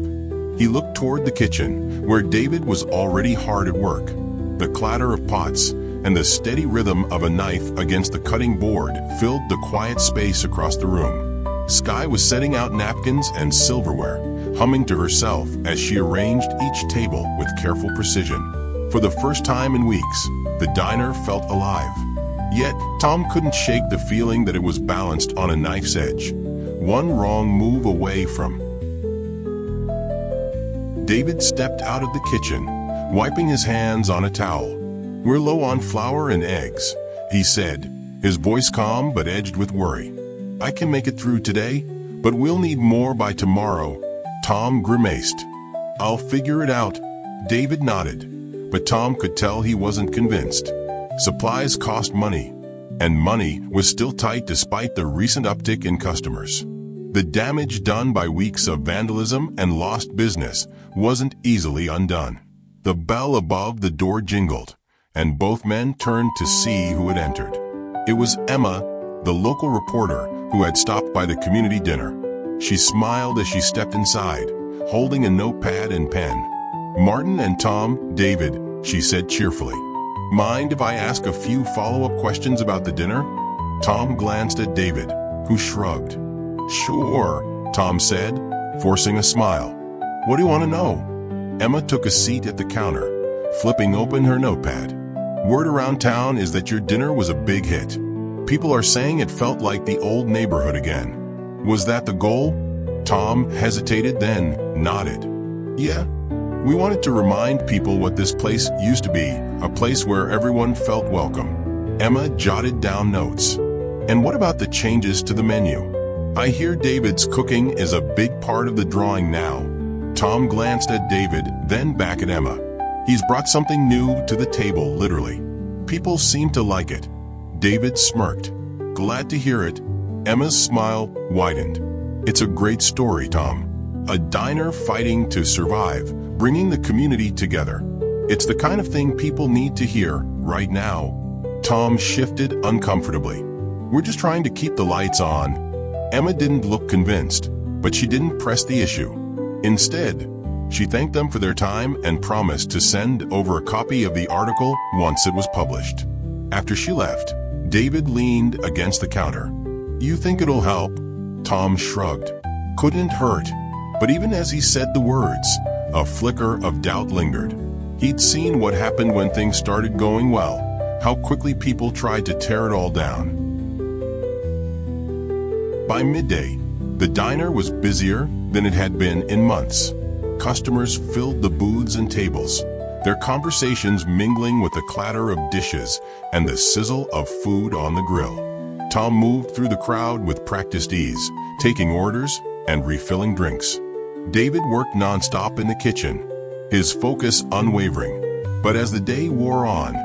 He looked toward the kitchen, where David was already hard at work. The clatter of pots and the steady rhythm of a knife against the cutting board filled the quiet space across the room. Sky was setting out napkins and silverware, humming to herself as she arranged each table with careful precision. For the first time in weeks, the diner felt alive. Yet, Tom couldn't shake the feeling that it was balanced on a knife's edge, one wrong move away from. David stepped out of the kitchen, wiping his hands on a towel. "We're low on flour and eggs," he said, his voice calm but edged with worry. "I can make it through today, but we'll need more by tomorrow." Tom grimaced. "I'll figure it out." David nodded, but Tom could tell he wasn't convinced. Supplies cost money, and money was still tight despite the recent uptick in customers. The damage done by weeks of vandalism and lost business wasn't easily undone. The bell above the door jingled, and both men turned to see who had entered. It was Emma, the local reporter who had stopped by the community dinner. She smiled as she stepped inside, holding a notepad and pen. "Martin and Tom, David," she said cheerfully. "Mind if I ask a few follow-up questions about the dinner?" Tom glanced at David, who shrugged. "Sure," Tom said, forcing a smile. "What do you want to know?" Emma took a seat at the counter, flipping open her notepad. "Word around town is that your dinner was a big hit. People are saying it felt like the old neighborhood again. Was that the goal?" Tom hesitated, then nodded. "Yeah. We wanted to remind people what this place used to be, a place where everyone felt welcome." Emma jotted down notes. "And what about the changes to the menu? I hear David's cooking is a big part of the drawing now." Tom glanced at David, then back at Emma. "He's brought something new to the table, literally. People seem to like it." David smirked. "Glad to hear it." Emma's smile widened. "It's a great story, Tom. A diner fighting to survive, bringing the community together. It's the kind of thing people need to hear right now." Tom shifted uncomfortably. "We're just trying to keep the lights on." Emma didn't look convinced, but she didn't press the issue. Instead, she thanked them for their time and promised to send over a copy of the article once it was published. After she left, David leaned against the counter. "You think it'll help?" Tom shrugged. "Couldn't hurt." But even as he said the words, a flicker of doubt lingered. He'd seen what happened when things started going well, how quickly people tried to tear it all down. By midday, the diner was busier than it had been in months. Customers filled the booths and tables, their conversations mingling with the clatter of dishes and the sizzle of food on the grill. Tom moved through the crowd with practiced ease, taking orders and refilling drinks. David worked nonstop in the kitchen, his focus unwavering. But as the day wore on,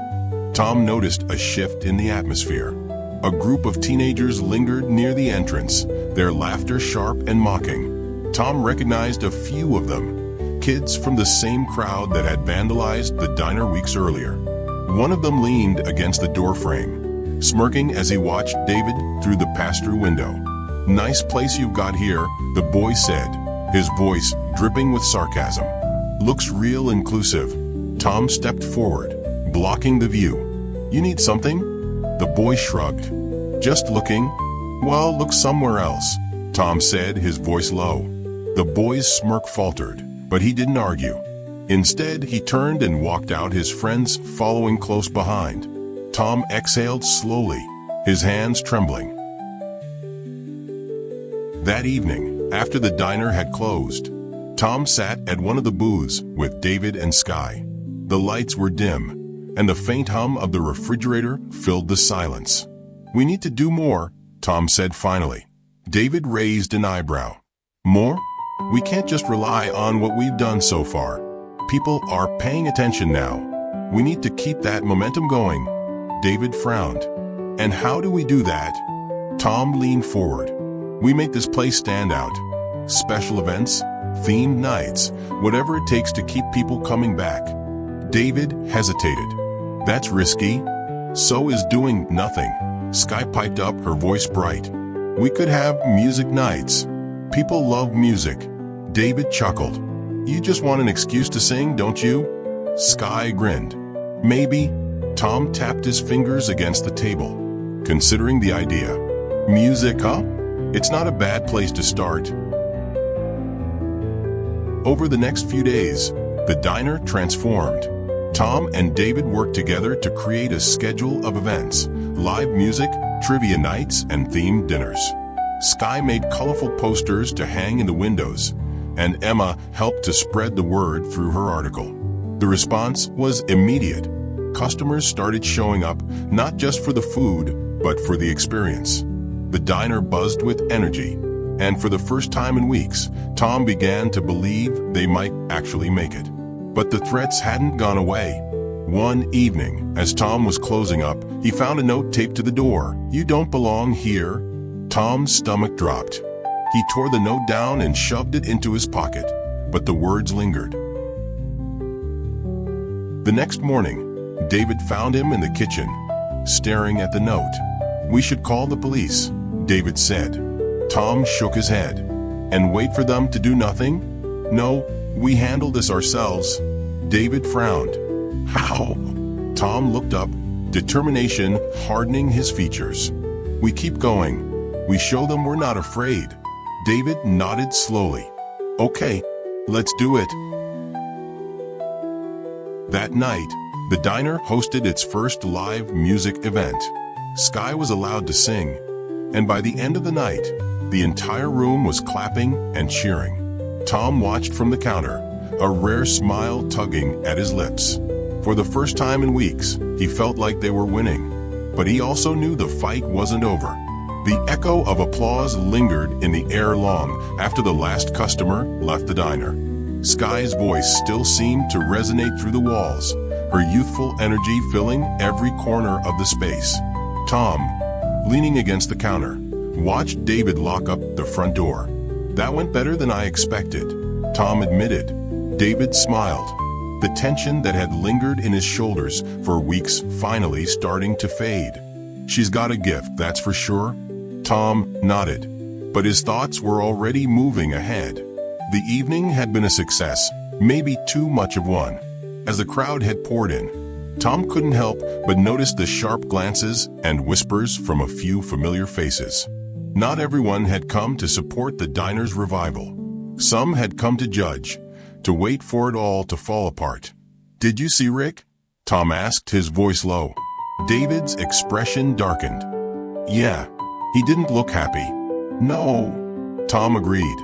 Tom noticed a shift in the atmosphere. A group of teenagers lingered near the entrance, their laughter sharp and mocking. Tom recognized a few of them, kids from the same crowd that had vandalized the diner weeks earlier. One of them leaned against the doorframe, smirking as he watched David through the pass-through window. "Nice place you've got here," the boy said, his voice dripping with sarcasm. "Looks real inclusive." Tom stepped forward, blocking the view. "You need something?" The boy shrugged. Just looking? Well, look somewhere else, Tom said, his voice low. The boy's smirk faltered, but he didn't argue. Instead, he turned and walked out, his friends following close behind. Tom exhaled slowly, his hands trembling. That evening, after the diner had closed, Tom sat at one of the booths with David and Sky. The lights were dim, and the faint hum of the refrigerator filled the silence. "We need to do more," Tom said finally. David raised an eyebrow. "More? We can't just rely on what we've done so far. People are paying attention now. We need to keep that momentum going." David frowned. "And how do we do that?" Tom leaned forward. "We make this place stand out. Special events, themed nights, whatever it takes to keep people coming back." David hesitated. "That's risky." "So is doing nothing," Sky piped up, her voice bright. "We could have music nights. People love music." David chuckled. "You just want an excuse to sing, don't you?" Sky grinned. "Maybe." Tom tapped his fingers against the table, considering the idea. "Music, huh? It's not a bad place to start." Over the next few days, the diner transformed. Tom and David worked together to create a schedule of events, live music, trivia nights, and themed dinners. Sky made colorful posters to hang in the windows, and Emma helped to spread the word through her article. The response was immediate. Customers started showing up, not just for the food, but for the experience. The diner buzzed with energy, and for the first time in weeks, Tom began to believe they might actually make it. But the threats hadn't gone away. One evening, as Tom was closing up, he found a note taped to the door. "You don't belong here." Tom's stomach dropped. He tore the note down and shoved it into his pocket, but the words lingered. The next morning, David found him in the kitchen, staring at the note. "We should call the police," David said. Tom shook his head. "And wait for them to do nothing?" "No, we handle this ourselves." David frowned. "How?" Tom looked up, determination hardening his features. "We keep going. We show them we're not afraid." David nodded slowly. "Okay, let's do it." That night, the diner hosted its first live music event. Sky was allowed to sing, and by the end of the night, the entire room was clapping and cheering. Tom watched from the counter, a rare smile tugging at his lips. For the first time in weeks, he felt like they were winning. But he also knew the fight wasn't over. The echo of applause lingered in the air long after the last customer left the diner. Sky's voice still seemed to resonate through the walls, her youthful energy filling every corner of the space. Tom, leaning against the counter, watched David lock up the front door. "That went better than I expected," Tom admitted. David smiled, the tension that had lingered in his shoulders for weeks finally starting to fade. "She's got a gift, that's for sure." Tom nodded, but his thoughts were already moving ahead. The evening had been a success, maybe too much of one. As the crowd had poured in, Tom couldn't help but notice the sharp glances and whispers from a few familiar faces. Not everyone had come to support the diner's revival. Some had come to judge, to wait for it all to fall apart. "Did you see Rick?" Tom asked, his voice low. David's expression darkened. "Yeah, he didn't look happy." "No," Tom agreed.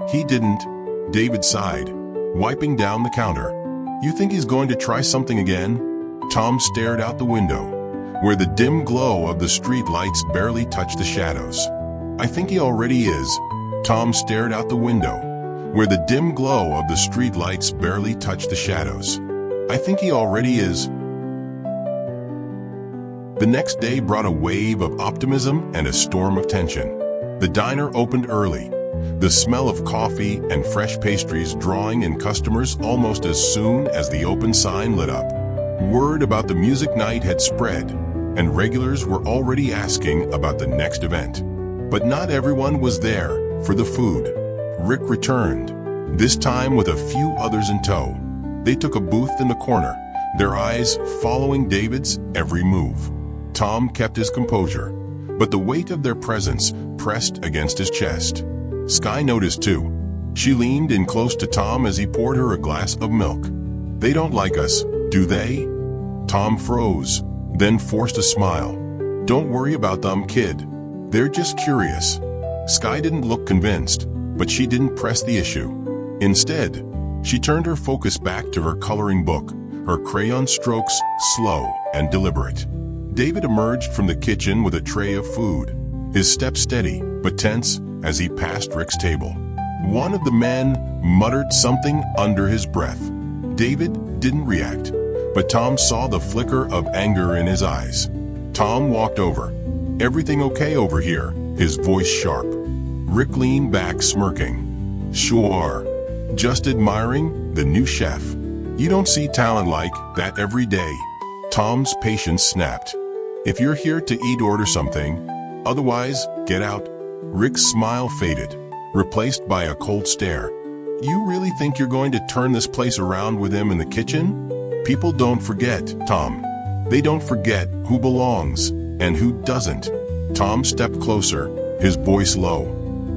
"He didn't." David sighed, wiping down the counter. "You think he's going to try something again?" Tom stared out the window, where the dim glow of the street lights barely touched the shadows. "I think he already is." Tom stared out the window, where the dim glow of the street lights barely touched the shadows. "I think he already is." The next day brought a wave of optimism and a storm of tension. The diner opened early, the smell of coffee and fresh pastries drawing in customers almost as soon as the open sign lit up. Word about the music night had spread, and regulars were already asking about the next event. But not everyone was there for the food. Rick returned, this time with a few others in tow. They took a booth in the corner, their eyes following David's every move. Tom kept his composure, but the weight of their presence pressed against his chest. Sky noticed too. She leaned in close to Tom as he poured her a glass of milk. "They don't like us, do they?" Tom froze, then forced a smile. "Don't worry about them, kid. They're just curious." Sky didn't look convinced, but she didn't press the issue. Instead, she turned her focus back to her coloring book, her crayon strokes slow and deliberate. David emerged from the kitchen with a tray of food, his step steady but tense as he passed Rick's table. One of the men muttered something under his breath. David didn't react, but Tom saw the flicker of anger in his eyes. Tom walked over. "Everything okay over here?" his voice sharp. Rick leaned back smirking. "Sure. Just admiring the new chef. You don't see talent like that every day." Tom's patience snapped. "If you're here to eat, order something. Otherwise, get out." Rick's smile faded, replaced by a cold stare. "You really think you're going to turn this place around with him in the kitchen?" "People don't forget, Tom. They don't forget who belongs and who doesn't." Tom stepped closer, his voice low.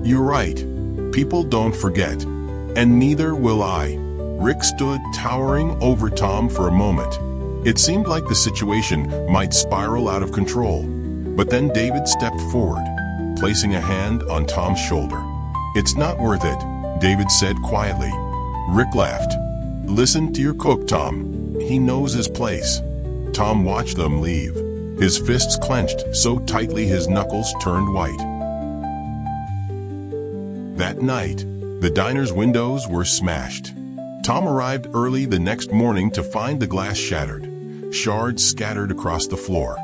"You're right. People don't forget. And neither will I." Rick stood towering over Tom for a moment. It seemed like the situation might spiral out of control. But then David stepped forward, placing a hand on Tom's shoulder. "It's not worth it," David said quietly. Rick laughed. "Listen to your cook, Tom. He knows his place." Tom watched them leave, his fists clenched so tightly his knuckles turned white. That night, the diner's windows were smashed. Tom arrived early the next morning to find the glass shattered, shards scattered across the floor.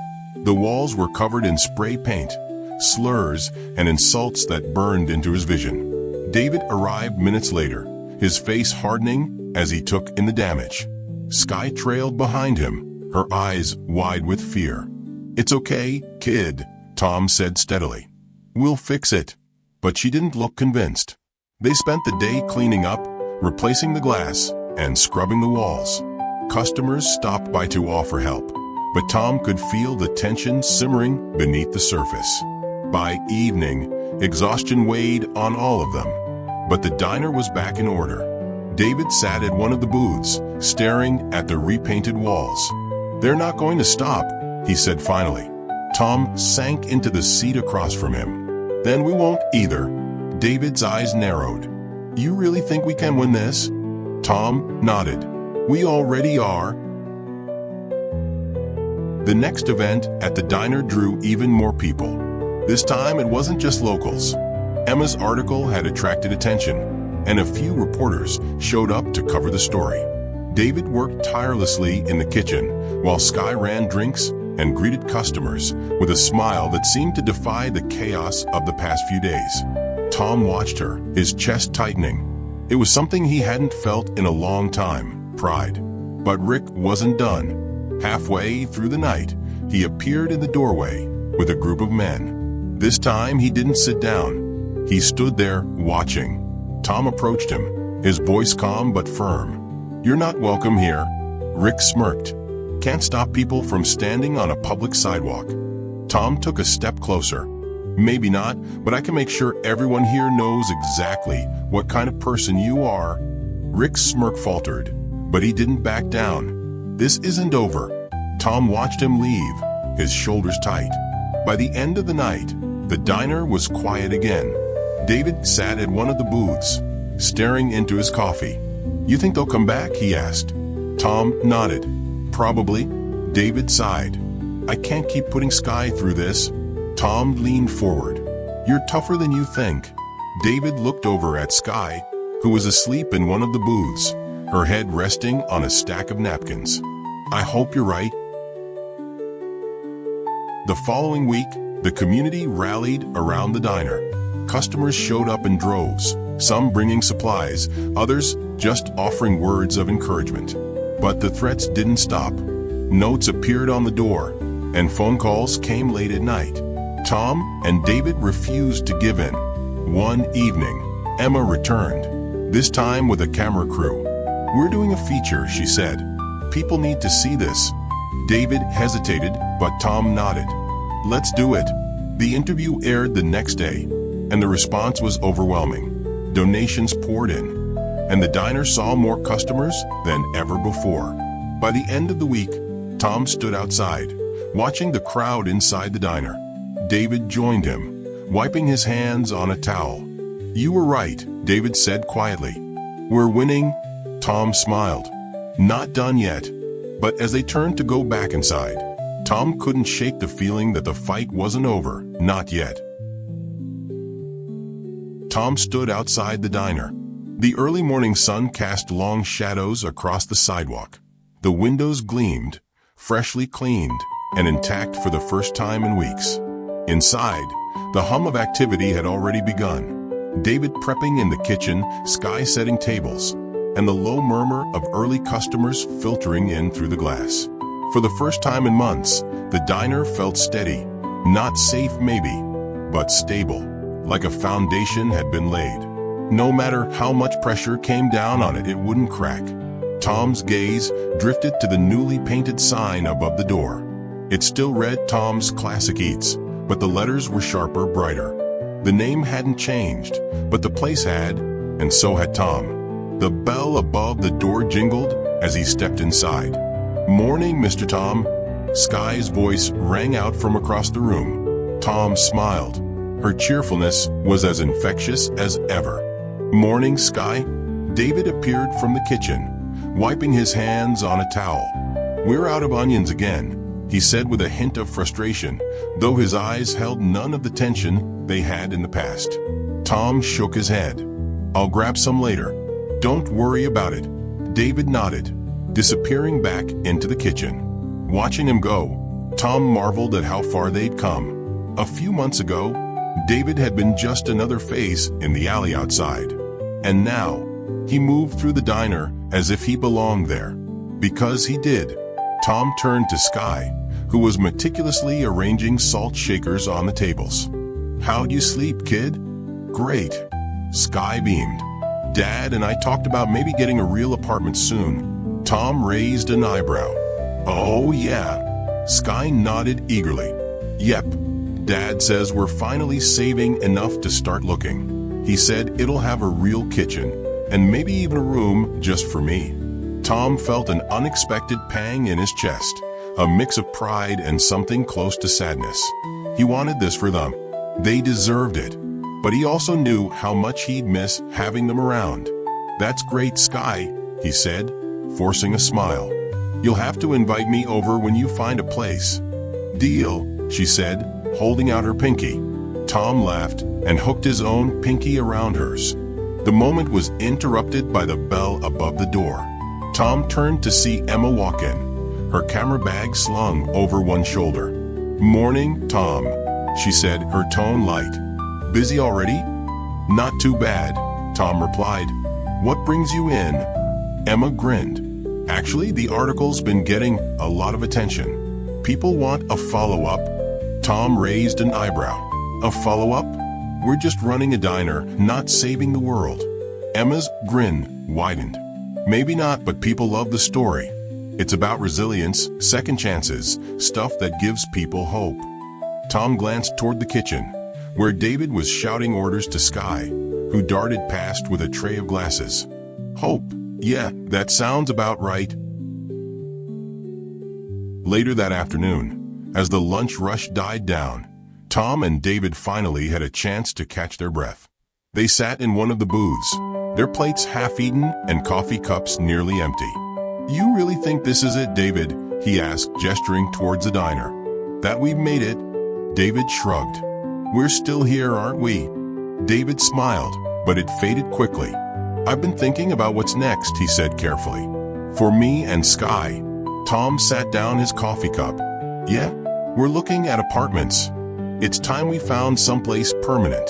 The walls were covered in spray paint, slurs, and insults that burned into his vision. David arrived minutes later, his face hardening as he took in the damage. Sky trailed behind him, her eyes wide with fear. "It's okay, kid," Tom said steadily. "We'll fix it." But she didn't look convinced. They spent the day cleaning up, replacing the glass, and scrubbing the walls. Customers stopped by to offer help, but Tom could feel the tension simmering beneath the surface. By evening, exhaustion weighed on all of them, but the diner was back in order. David sat at one of the booths, staring at the repainted walls. "They're not going to stop," he said finally. Tom sank into the seat across from him. "Then we won't either." David's eyes narrowed. "You really think we can win this?" Tom nodded. "We already are." The next event at the diner drew even more people. This time it wasn't just locals. Emma's article had attracted attention, and a few reporters showed up to cover the story. David worked tirelessly in the kitchen, while Sky ran drinks and greeted customers with a smile that seemed to defy the chaos of the past few days. Tom watched her, his chest tightening. It was something he hadn't felt in a long time, pride. But Rick wasn't done. Halfway through the night, he appeared in the doorway with a group of men. This time he didn't sit down. He stood there, watching. Tom approached him, his voice calm but firm. "You're not welcome here." Rick smirked. "Can't stop people from standing on a public sidewalk." Tom took a step closer. "Maybe not, but I can make sure everyone here knows exactly what kind of person you are." Rick's smirk faltered, but he didn't back down. "This isn't over." Tom watched him leave, his shoulders tight. By the end of the night, the diner was quiet again. David sat at one of the booths, staring into his coffee. "You think they'll come back?" he asked. Tom nodded. "Probably." David sighed. "I can't keep putting Sky through this." Tom leaned forward. "You're tougher than you think." David looked over at Sky, who was asleep in one of the booths, her head resting on a stack of napkins. "I hope you're right." The following week, the community rallied around the diner. Customers showed up in droves, some bringing supplies, others just offering words of encouragement. But the threats didn't stop. Notes appeared on the door, and phone calls came late at night. Tom and David refused to give in. One evening, Emma returned, this time with a camera crew. "We're doing a feature," she said. "People need to see this." David hesitated, but Tom nodded. "Let's do it." The interview aired the next day, and the response was overwhelming. Donations poured in, and the diner saw more customers than ever before. By the end of the week, Tom stood outside, watching the crowd inside the diner. David joined him, wiping his hands on a towel. "You were right," David said quietly. "We're winning." Tom smiled. "Not done yet." But as they turned to go back inside, Tom couldn't shake the feeling that the fight wasn't over, not yet. Tom stood outside the diner. The early morning sun cast long shadows across the sidewalk. The windows gleamed, freshly cleaned and intact for the first time in weeks. Inside, the hum of activity had already begun. David prepping in the kitchen, Sky setting tables, and the low murmur of early customers filtering in through the glass. For the first time in months, the diner felt steady, not safe maybe, but stable, like a foundation had been laid. No matter how much pressure came down on it, it wouldn't crack. Tom's gaze drifted to the newly painted sign above the door. It still read Tom's Classic Eats, but the letters were sharper, brighter. The name hadn't changed, but the place had, and so had Tom. The bell above the door jingled as he stepped inside. "Morning, Mr. Tom." Sky's voice rang out from across the room. Tom smiled. Her cheerfulness was as infectious as ever. "Morning, Sky." David appeared from the kitchen, wiping his hands on a towel. "We're out of onions again," he said with a hint of frustration, though his eyes held none of the tension they had in the past. Tom shook his head. "I'll grab some later. Don't worry about it." David nodded, disappearing back into the kitchen. Watching him go, Tom marveled at how far they'd come. A few months ago, David had been just another face in the alley outside. And now, he moved through the diner as if he belonged there. Because he did. Tom turned to Sky, who was meticulously arranging salt shakers on the tables. "How'd you sleep, kid?" "Great." Sky beamed. "Dad and I talked about maybe getting a real apartment soon." Tom raised an eyebrow. "Oh yeah." Sky nodded eagerly. "Yep. Dad says we're finally saving enough to start looking. He said it'll have a real kitchen, and maybe even a room just for me." Tom felt an unexpected pang in his chest, a mix of pride and something close to sadness. He wanted this for them. They deserved it. But he also knew how much he'd miss having them around. "That's great, Sky," he said, forcing a smile. "You'll have to invite me over when you find a place." "Deal," she said, holding out her pinky. Tom laughed and hooked his own pinky around hers. The moment was interrupted by the bell above the door. Tom turned to see Emma walk in, her camera bag slung over one shoulder. "Morning, Tom," she said, her tone light. "Busy already?" "Not too bad," Tom replied. "What brings you in?" Emma grinned. "Actually, the article's been getting a lot of attention. People want a follow-up." Tom raised an eyebrow. "A follow-up? We're just running a diner, not saving the world." Emma's grin widened. "Maybe not, but people love the story. It's about resilience, second chances, stuff that gives people hope." Tom glanced toward the kitchen, where David was shouting orders to Sky, who darted past with a tray of glasses. "Hope. Yeah, that sounds about right." Later that afternoon, as the lunch rush died down, Tom and David finally had a chance to catch their breath. They sat in one of the booths, their plates half-eaten and coffee cups nearly empty. "You really think this is it, David?" he asked, gesturing towards the diner. "That we've made it?" David shrugged. "We're still here, aren't we?" David smiled, but it faded quickly. "I've been thinking about what's next," he said carefully. "For me and Sky." Tom sat down his coffee cup. "Yeah, we're looking at apartments. It's time we found someplace permanent."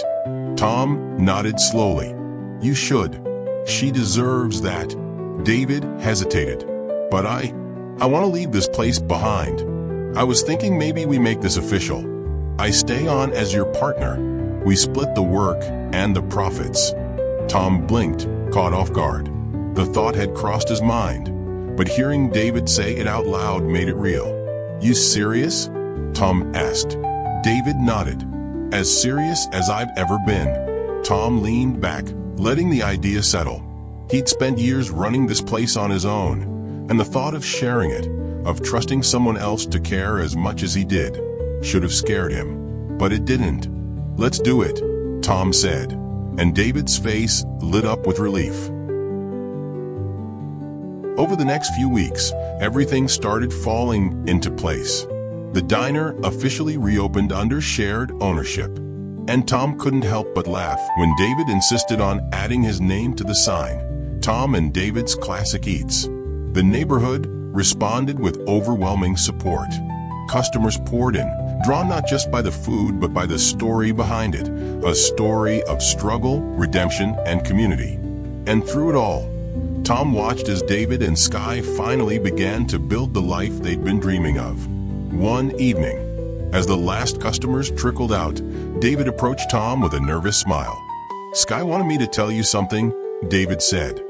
Tom nodded slowly. "You should. She deserves that." David hesitated. "But I want to leave this place behind. I was thinking maybe we make this official. I stay on as your partner. We split the work and the profits." Tom blinked, caught off guard. The thought had crossed his mind, but hearing David say it out loud made it real. "You serious?" Tom asked. David nodded. "As serious as I've ever been." Tom leaned back, letting the idea settle. He'd spent years running this place on his own, and the thought of sharing it, of trusting someone else to care as much as he did, should have scared him. But it didn't. "Let's do it," Tom said, and David's face lit up with relief. Over the next few weeks, everything started falling into place. The diner officially reopened under shared ownership, and Tom couldn't help but laugh when David insisted on adding his name to the sign, Tom and David's Classic Eats. The neighborhood responded with overwhelming support. Customers poured in, drawn not just by the food but by the story behind it, a story of struggle, redemption, and community. And through it all, Tom watched as David and Sky finally began to build the life they'd been dreaming of. One evening, as the last customers trickled out, David approached Tom with a nervous smile. "Sky wanted me to tell you something," David said.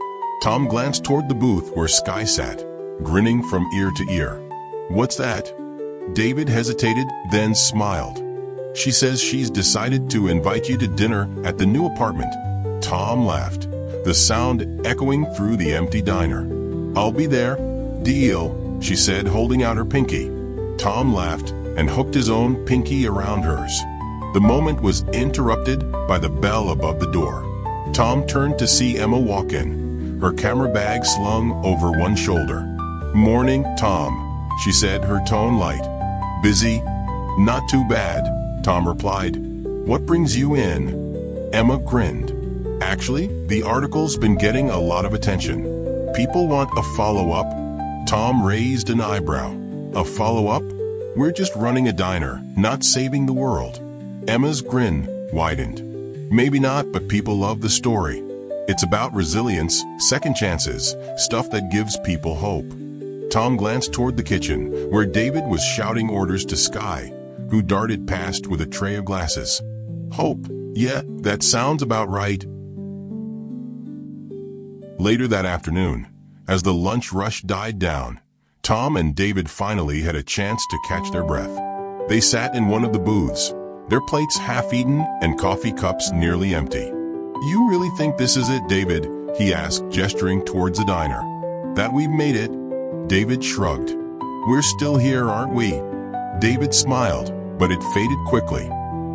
Tom glanced toward the booth where Sky sat, grinning from ear to ear. "What's that?" David hesitated, then smiled. "She says she's decided to invite you to dinner at the new apartment." Tom laughed, the sound echoing through the empty diner. "I'll be there." "Deal," she said, holding out her pinky. Tom laughed and hooked his own pinky around hers. The moment was interrupted by the bell above the door. Tom turned to see Emma walk in, her camera bag slung over one shoulder. "Morning, Tom," she said, her tone light. "Busy?" "Not too bad," Tom replied. "What brings you in?" Emma grinned. "Actually, the article's been getting a lot of attention. People want a follow-up." Tom raised an eyebrow. "A follow-up? We're just running a diner, not saving the world." Emma's grin widened. "Maybe not, but people love the story. It's about resilience, second chances, stuff that gives people hope." Tom glanced toward the kitchen, where David was shouting orders to Sky, who darted past with a tray of glasses. "Hope? Yeah, that sounds about right." Later that afternoon, as the lunch rush died down, Tom and David finally had a chance to catch their breath. They sat in one of the booths, their plates half-eaten and coffee cups nearly empty. "You really think this is it, David?" he asked, gesturing towards the diner. "That we've made it?" David shrugged. "We're still here, aren't we?" David smiled, but it faded quickly.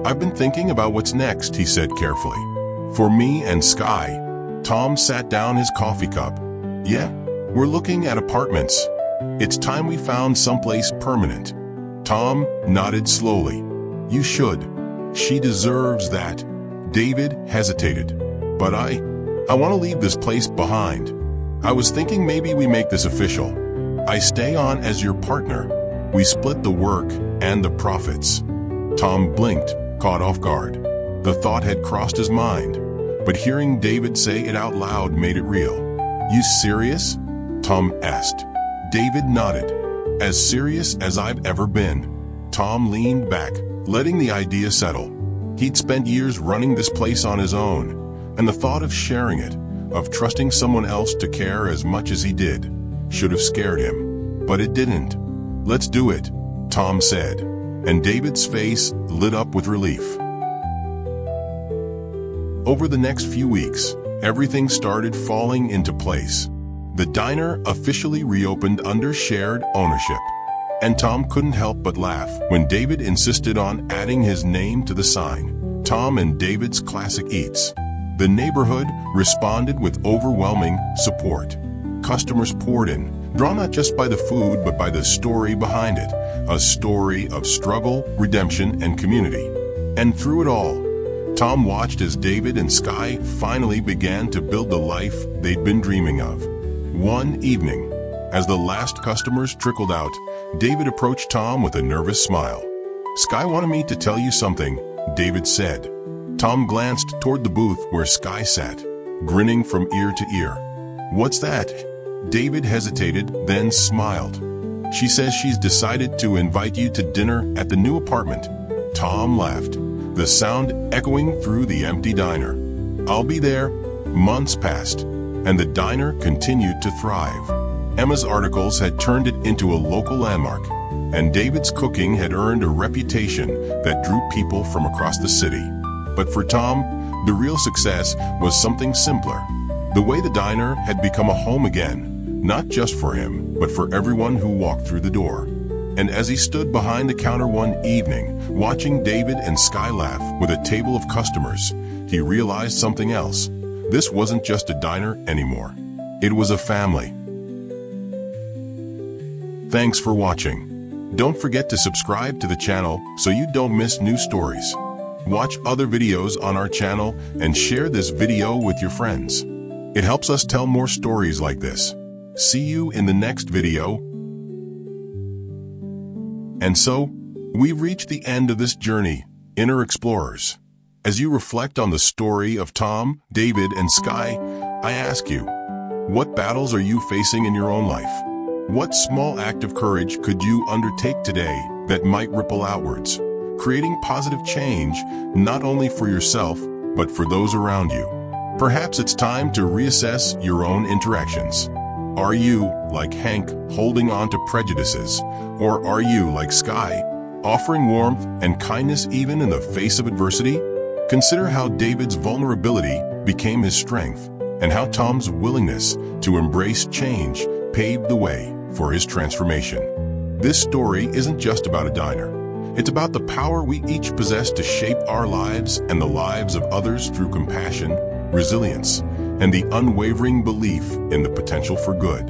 "I've been thinking about what's next," he said carefully. "For me and Sky." Tom sat down his coffee cup. "Yeah, we're looking at apartments. It's time we found someplace permanent." Tom nodded slowly. "You should. She deserves that." David hesitated. "But I want to leave this place behind. I was thinking maybe we make this official. I stay on as your partner. We split the work and the profits." Tom blinked, caught off guard. The thought had crossed his mind, but hearing David say it out loud made it real. "You serious?" Tom asked. David nodded. "As serious as I've ever been." Tom leaned back, letting the idea settle. He'd spent years running this place on his own, and the thought of sharing it, of trusting someone else to care as much as he did, should have scared him. But it didn't. "Let's do it," Tom said, and David's face lit up with relief. Over the next few weeks, everything started falling into place. The diner officially reopened under shared ownership, and Tom couldn't help but laugh when David insisted on adding his name to the sign, Tom and David's Classic Eats. The neighborhood responded with overwhelming support. Customers poured in, drawn not just by the food but by the story behind it, a story of struggle, redemption, and community. And through it all, Tom watched as David and Sky finally began to build the life they'd been dreaming of. One evening, as the last customers trickled out, David approached Tom with a nervous smile. "Sky wanted me to tell you something," David said. Tom glanced toward the booth where Sky sat, grinning from ear to ear. "What's that?" David hesitated, then smiled. "She says she's decided to invite you to dinner at the new apartment." Tom laughed, the sound echoing through the empty diner. "I'll be there." Months passed, and the diner continued to thrive. Emma's articles had turned it into a local landmark. and David's cooking had earned a reputation that drew people from across the city. But for Tom, the real success was something simpler. The way the diner had become a home again, not just for him, but for everyone who walked through the door. And as he stood behind the counter one evening, watching David and Sky laugh with a table of customers, he realized something else. This wasn't just a diner anymore. It was a family. Thanks for watching. Don't forget to subscribe to the channel so you don't miss new stories. Watch other videos on our channel and share this video with your friends. It helps us tell more stories like this. See you in the next video. And so, we've reached the end of this journey, Inner Explorers. As you reflect on the story of Tom, David, and Sky, I ask you, what battles are you facing in your own life? What small act of courage could you undertake today that might ripple outwards, creating positive change not only for yourself, but for those around you? Perhaps it's time to reassess your own interactions. Are you, like Hank, holding on to prejudices? Or are you, like Sky, offering warmth and kindness even in the face of adversity? Consider how David's vulnerability became his strength, and how Tom's willingness to embrace change paved the way for his transformation. This story isn't just about a diner. It's about the power we each possess to shape our lives and the lives of others through compassion, resilience, and the unwavering belief in the potential for good.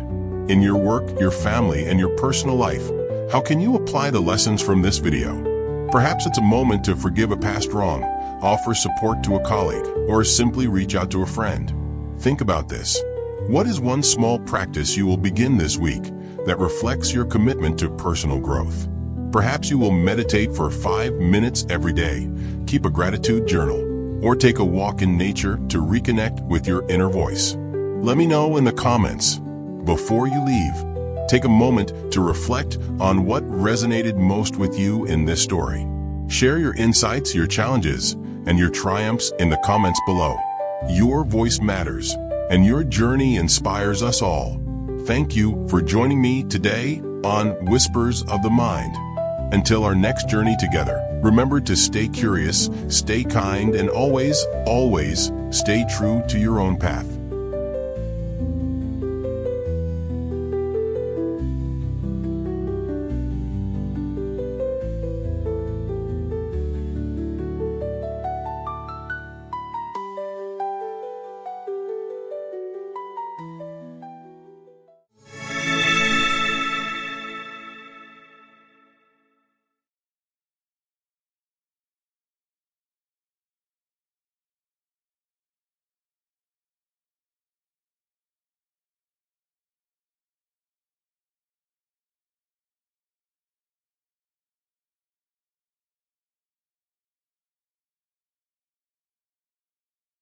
In your work, your family, and your personal life, how can you apply the lessons from this video? Perhaps it's a moment to forgive a past wrong, offer support to a colleague, or simply reach out to a friend. Think about this. What is one small practice you will begin this week that reflects your commitment to personal growth? Perhaps you will meditate for 5 minutes every day, keep a gratitude journal, or take a walk in nature to reconnect with your inner voice. Let me know in the comments. Before you leave, take a moment to reflect on what resonated most with you in this story. Share your insights, your challenges, and your triumphs in the comments below. Your voice matters, and your journey inspires us all. Thank you for joining me today on Whispers of the Mind. Until our next journey together, remember to stay curious, stay kind, and always, always stay true to your own path.